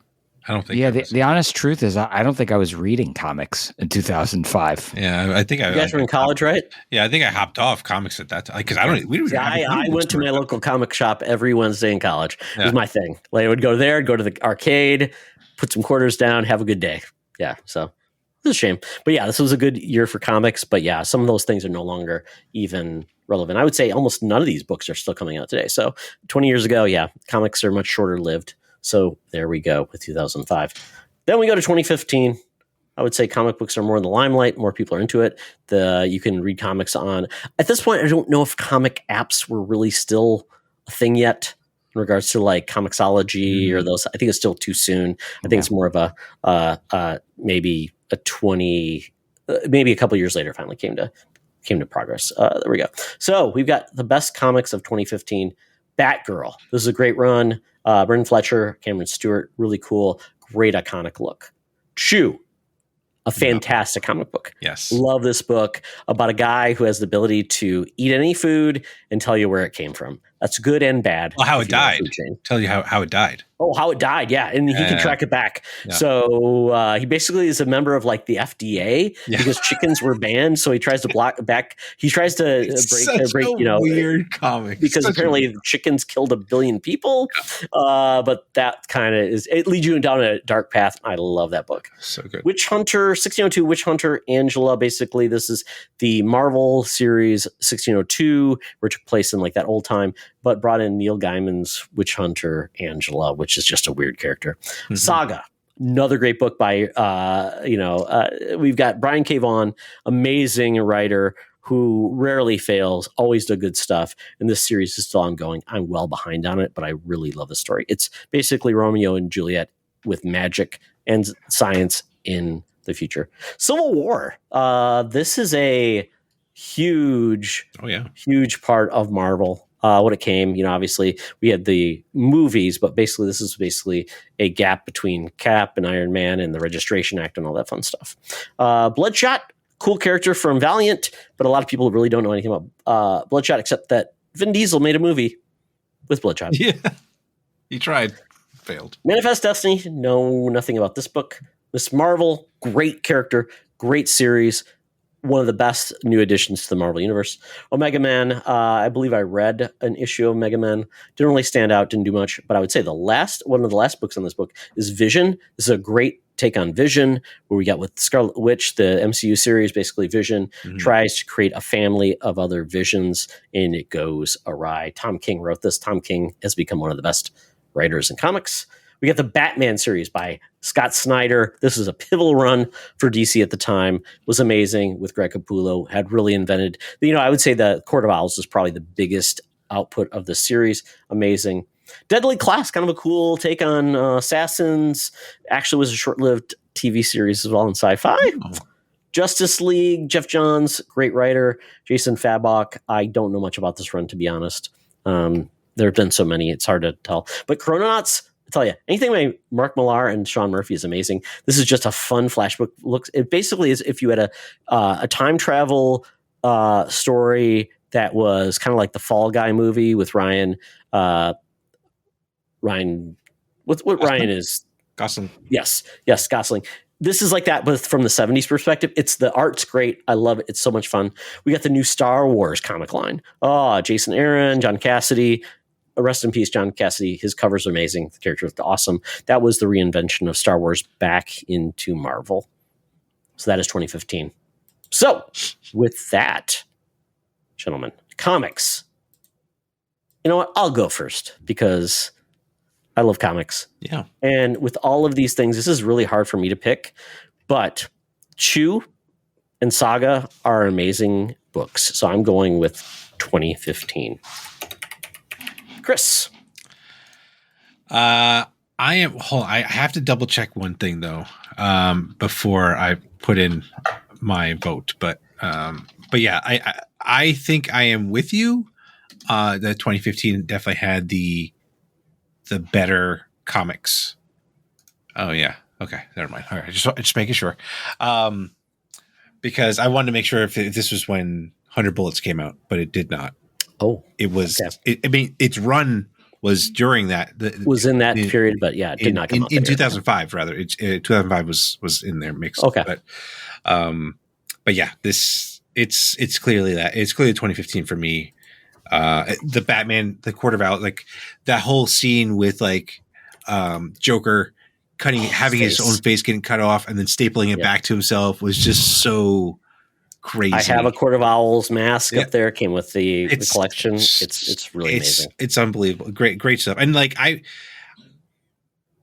I don't think. Yeah, the honest truth is, I don't think I was reading comics in 2005. Yeah, I think you guys were in college, right? Yeah, I think I hopped off comics at that time because I went to my local comic shop every Wednesday in college. It was my thing. Like I would go there, go to the arcade, put some quarters down, have a good day. Yeah, so it's a shame, but yeah, this was a good year for comics. But yeah, some of those things are no longer even relevant. I would say almost none of these books are still coming out today. So 20 years ago, yeah, comics are much shorter lived. So there we go with 2005. Then we go to 2015. I would say comic books are more in the limelight. More people are into it. You can read comics on. At this point, I don't know if comic apps were really still a thing yet in regards to like Comixology or those. I think it's still too soon. I think it's more of a maybe a couple years later finally came to progress. There we go. So we've got the best comics of 2015. Batgirl. This is a great run. Brendan Fletcher, Cameron Stewart, really cool, great iconic look. Chew, a fantastic comic book. Yes. Love this book about a guy who has the ability to eat any food and tell you where it came from. That's good and bad. Well, how it died. Tell you how it died. Oh, how it died. Yeah. And he can track it back. Yeah. So he basically is a member of like the FDA because chickens were banned. So he tries to block back. He tries to break, weird comic because apparently chickens killed 1 billion people. But that kind of it leads you down a dark path. I love that book. So good. Witch Hunter, 1602 Witch Hunter, Angela. Basically, this is the Marvel series 1602, where it took place in like that old time, but brought in Neil Gaiman's Witch Hunter, Angela, which is just a weird character. Mm-hmm. Saga, another great book by, we've got Brian K. Vaughan, amazing writer, who rarely fails, always does good stuff. And this series is still ongoing. I'm well behind on it, but I really love the story. It's basically Romeo and Juliet with magic and science in the future. Civil War. This is a huge part of Marvel. When it came, obviously we had the movies, but basically this is basically a gap between Cap and Iron Man and the Registration Act and all that fun stuff. Bloodshot, cool character from Valiant, but a lot of people really don't know anything about Bloodshot except that Vin Diesel made a movie with Bloodshot. Yeah, he tried, failed. Manifest Destiny, know nothing about this book. Miss Marvel, great character, great series. One of the best new additions to the Marvel Universe. Omega Man, I believe I read an issue of Omega Man. Didn't really stand out, didn't do much, but I would say one of the last books on this book is Vision. This is a great take on Vision, where we got with Scarlet Witch, the MCU series, basically Vision tries to create a family of other visions, and it goes awry. Tom King wrote this. Tom King has become one of the best writers in comics. We got the Batman series by Scott Snyder. This is a pivotal run for DC at the time. It was amazing with Greg Capullo. Had really invented, I would say the Court of Owls is probably the biggest output of the series. Amazing. Deadly Class, kind of a cool take on assassins. Actually was a short-lived TV series as well in sci-fi. Oh. Justice League, Jeff Johns, great writer. Jason Fabok. I don't know much about this run, to be honest. There have been so many, it's hard to tell. But Chrononauts, tell you, anything by Mark Millar and Sean Murphy is amazing. This is just a fun flashbook. It basically is if you had a time travel story that was kind of like the Fall Guy movie with Ryan. What Ryan is? Gosling. Yes, Gosling. This is like that, but from the 70s perspective. The art's great. I love it. It's so much fun. We got the new Star Wars comic line. Oh, Jason Aaron, John Cassidy. Rest in peace, John Cassidy. His cover's amazing. The character was awesome. That was the reinvention of Star Wars back into Marvel. So that is 2015. So with that, gentlemen, comics. You know what? I'll go first because I love comics. Yeah. And with all of these things, this is really hard for me to pick. But Chew and Saga are amazing books. So I'm going with 2015. Chris. I have to double check one thing though, before I put in my vote. But yeah, I think I am with you. That 2015 definitely had the better comics. Oh yeah. Okay. Never mind. All right. Just making sure. Because I wanted to make sure if this was when 100 Bullets came out, but it did not. Oh, it was. Okay. Its run was during that. Was in that period, but yeah, it did not come out in 2005. Rather, 2005 was in their mix. Okay, but yeah, it's clearly that. It's clearly 2015 for me. The Batman, the Court of Owls, like that whole scene with like Joker having his own face getting cut off and then stapling it back to himself was just so crazy. I have a Court of Owls mask up there. Came with the collection. It's really amazing. It's unbelievable. Great stuff. And like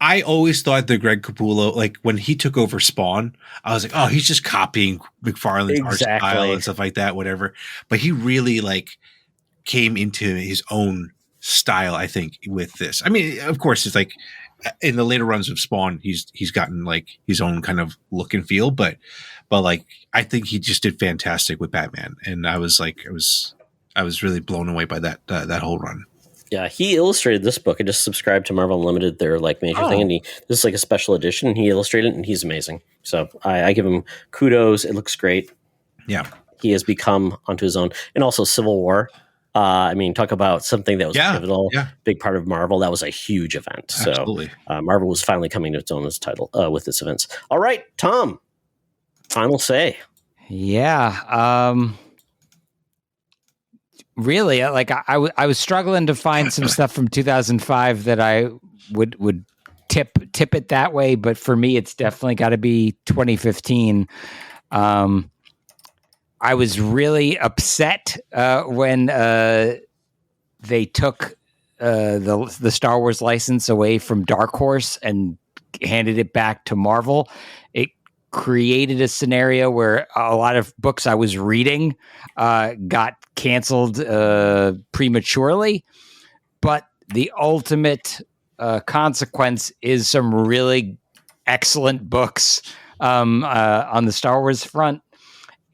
I always thought that Greg Capullo, like when he took over Spawn, I was like, oh, he's just copying McFarlane's art style and stuff like that, whatever. But he really like came into his own style, I think, with this. I mean, of course, it's like in the later runs of Spawn, he's gotten like his own kind of look and feel, but like I think he just did fantastic with Batman, and I was really blown away by that whole run. Yeah, he illustrated this book. I just subscribed to Marvel Unlimited, their like major thing, and this is like a special edition. And he illustrated it, and he's amazing. So I give him kudos. It looks great. Yeah, he has become onto his own, and also Civil War. I mean, talk about something that was pivotal, big part of Marvel. That was a huge event. Absolutely. So Marvel was finally coming to its own as title with its events. All right, Tom, final say. Yeah. Really, like I was struggling to find some stuff from 2005 that I would tip it that way. But for me, it's definitely got to be 2015. I was really upset when they took the Star Wars license away from Dark Horse and handed it back to Marvel. It created a scenario where a lot of books I was reading got canceled prematurely. But the ultimate consequence is some really excellent books on the Star Wars front.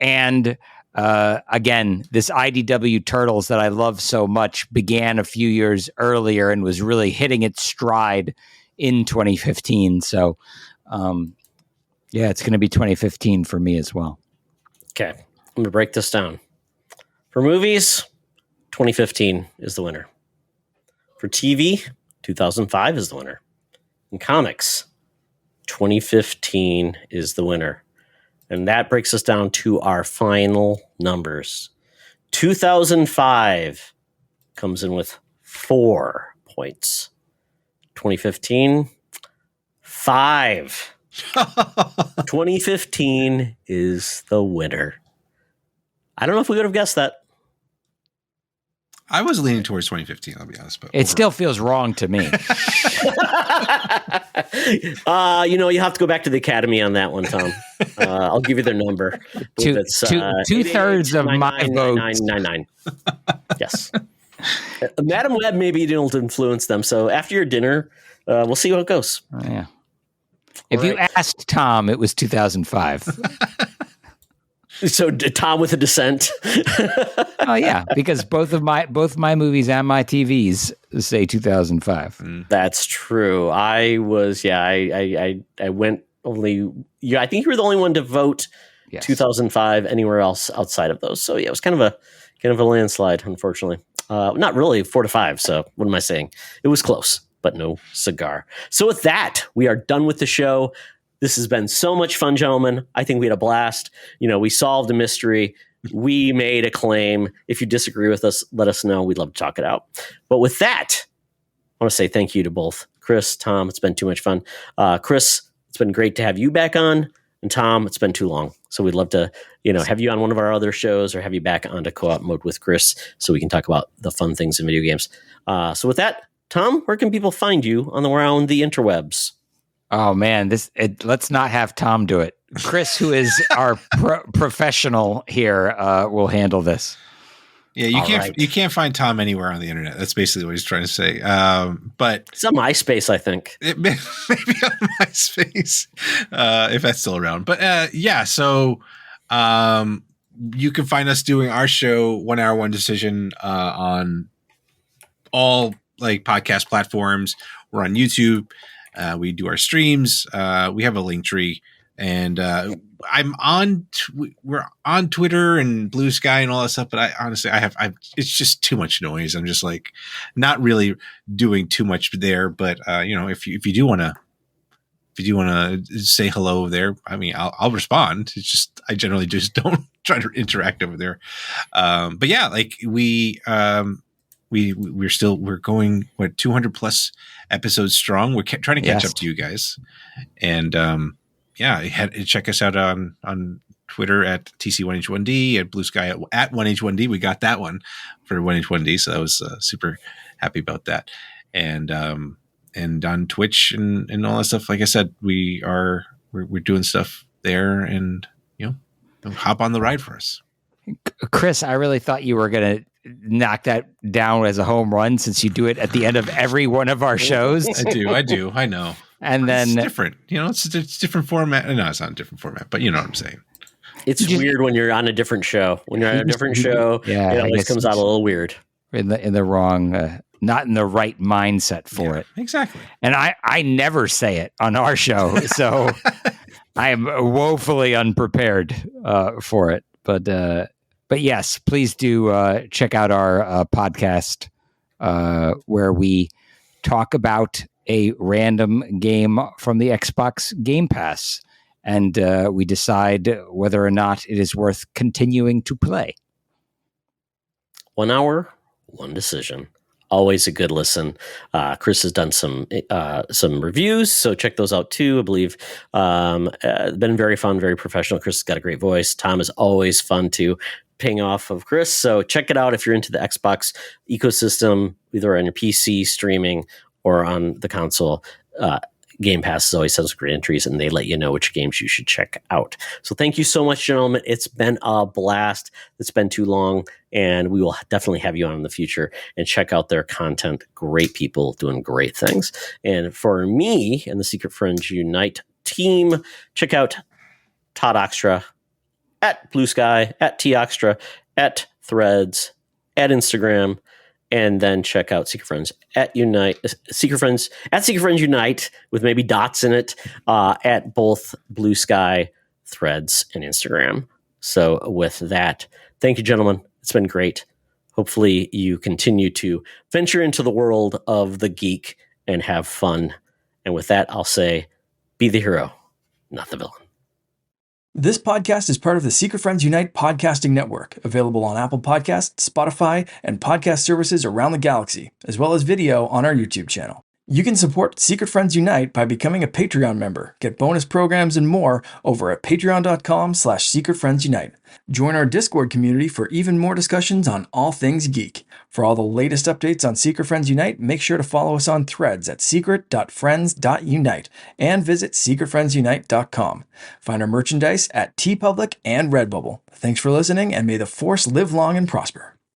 And again, this IDW Turtles that I love so much began a few years earlier and was really hitting its stride in 2015. So, yeah, it's going to be 2015 for me as well. Okay, I'm going to break this down. For movies, 2015 is the winner. For TV, 2005 is the winner. In comics, 2015 is the winner. And that breaks us down to our final numbers. 2005 comes in with 4 points. 2015, 5. 2015 is the winner. I don't know if we would have guessed that. I was leaning towards 2015, I'll be honest. But it still feels wrong to me. You have to go back to the Academy on that one, Tom. I'll give you their number. Two-thirds of my votes. 999. Yes. Madam Web maybe didn't influence them. So after your dinner, we'll see how it goes. Yeah. If you asked Tom, it was 2005. So Tom with a dissent. Oh yeah, because both my movies and my TVs say 2005. That's true. I was I went only. Yeah, I think you were the only one to vote 2005 anywhere else outside of those. So yeah, it was kind of a landslide, unfortunately. Not really 4-5. So what am I saying? It was close, but no cigar. So with that, we are done with the show. This has been so much fun, gentlemen. I think we had a blast. We solved a mystery. We made a claim. If you disagree with us, let us know. We'd love to talk it out. But with that, I want to say thank you to both Chris, Tom. It's been too much fun. Chris, it's been great to have you back on. And Tom, it's been too long. So we'd love to, have you on one of our other shows or have you back onto Co-op Mode with Chris so we can talk about the fun things in video games. So with that, Tom, where can people find you around the interwebs? Oh man, let's not have Tom do it. Chris, who is our professional here, will handle this. Yeah, you can't find Tom anywhere on the internet. That's basically what he's trying to say. But it's on MySpace, I think. It may be on MySpace, if that's still around. But yeah, so you can find us doing our show, 1 Hour, One Decision, on all podcast platforms. We're on YouTube. We do our streams. We have a link tree, and we're on Twitter and Blue Sky and all that stuff. But I honestly, it's just too much noise. I'm just not really doing too much there. But if you do want to say hello there, I mean, I'll respond. It's just I generally just don't try to interact over there. But yeah, we're going 200 plus episodes strong. We're trying to catch up to you guys, and check us out on Twitter at TC1H1D, at Blue Sky at 1H1D. We got that one for 1H1D, so I was super happy about that. And on Twitch and all that stuff. Like I said, we're doing stuff there, and hop on the ride for us. Chris, I really thought you were going to knock that down as a home run since you do it at the end of every one of our shows. I do. I know. And then it's different. It's different format. No, it's not a different format, but you know what I'm saying. It's weird when you're on a different show. When you're on a different show, it always comes out a little weird. In the wrong, not in the right mindset for it. Exactly. And I never say it on our show, so I am woefully unprepared for it. But yes, please do check out our podcast where we talk about a random game from the Xbox Game Pass, and we decide whether or not it is worth continuing to play. 1 hour, one decision. Always a good listen. Chris has done some reviews, so check those out too. I believe been very fun, very professional. Chris has got a great voice. Tom is always fun to ping off of Chris, so check it out if you're into the Xbox ecosystem, either on your PC streaming or on the console. Game Pass always has great entries, and they let you know which games you should check out. So thank you so much, gentlemen. It's been a blast. It's been too long, and we will definitely have you on in the future and check out their content. Great people doing great things. And for me and the Secret Friends Unite team, check out Todd Oxtra at Blue Sky, at T Oxtra, at Threads, at Instagram, and then check out Secret Friends at Unite, Secret Friends Unite with maybe dots in it at both Blue Sky, Threads, and Instagram. So with that, thank you, gentlemen. It's been great. Hopefully you continue to venture into the world of the geek and have fun. And with that, I'll say, be the hero, not the villain. This podcast is part of the Secret Friends Unite podcasting network, available on Apple Podcasts, Spotify, and podcast services around the galaxy, as well as video on our YouTube channel. You can support Secret Friends Unite by becoming a Patreon member, get bonus programs and more over at patreon.com/secretfriendsunite. Join our Discord community for even more discussions on all things geek. For all the latest updates on Secret Friends Unite, make sure to follow us on Threads at secret.friends.unite and visit secretfriendsunite.com. Find our merchandise at TeePublic and Redbubble. Thanks for listening, and may the Force live long and prosper.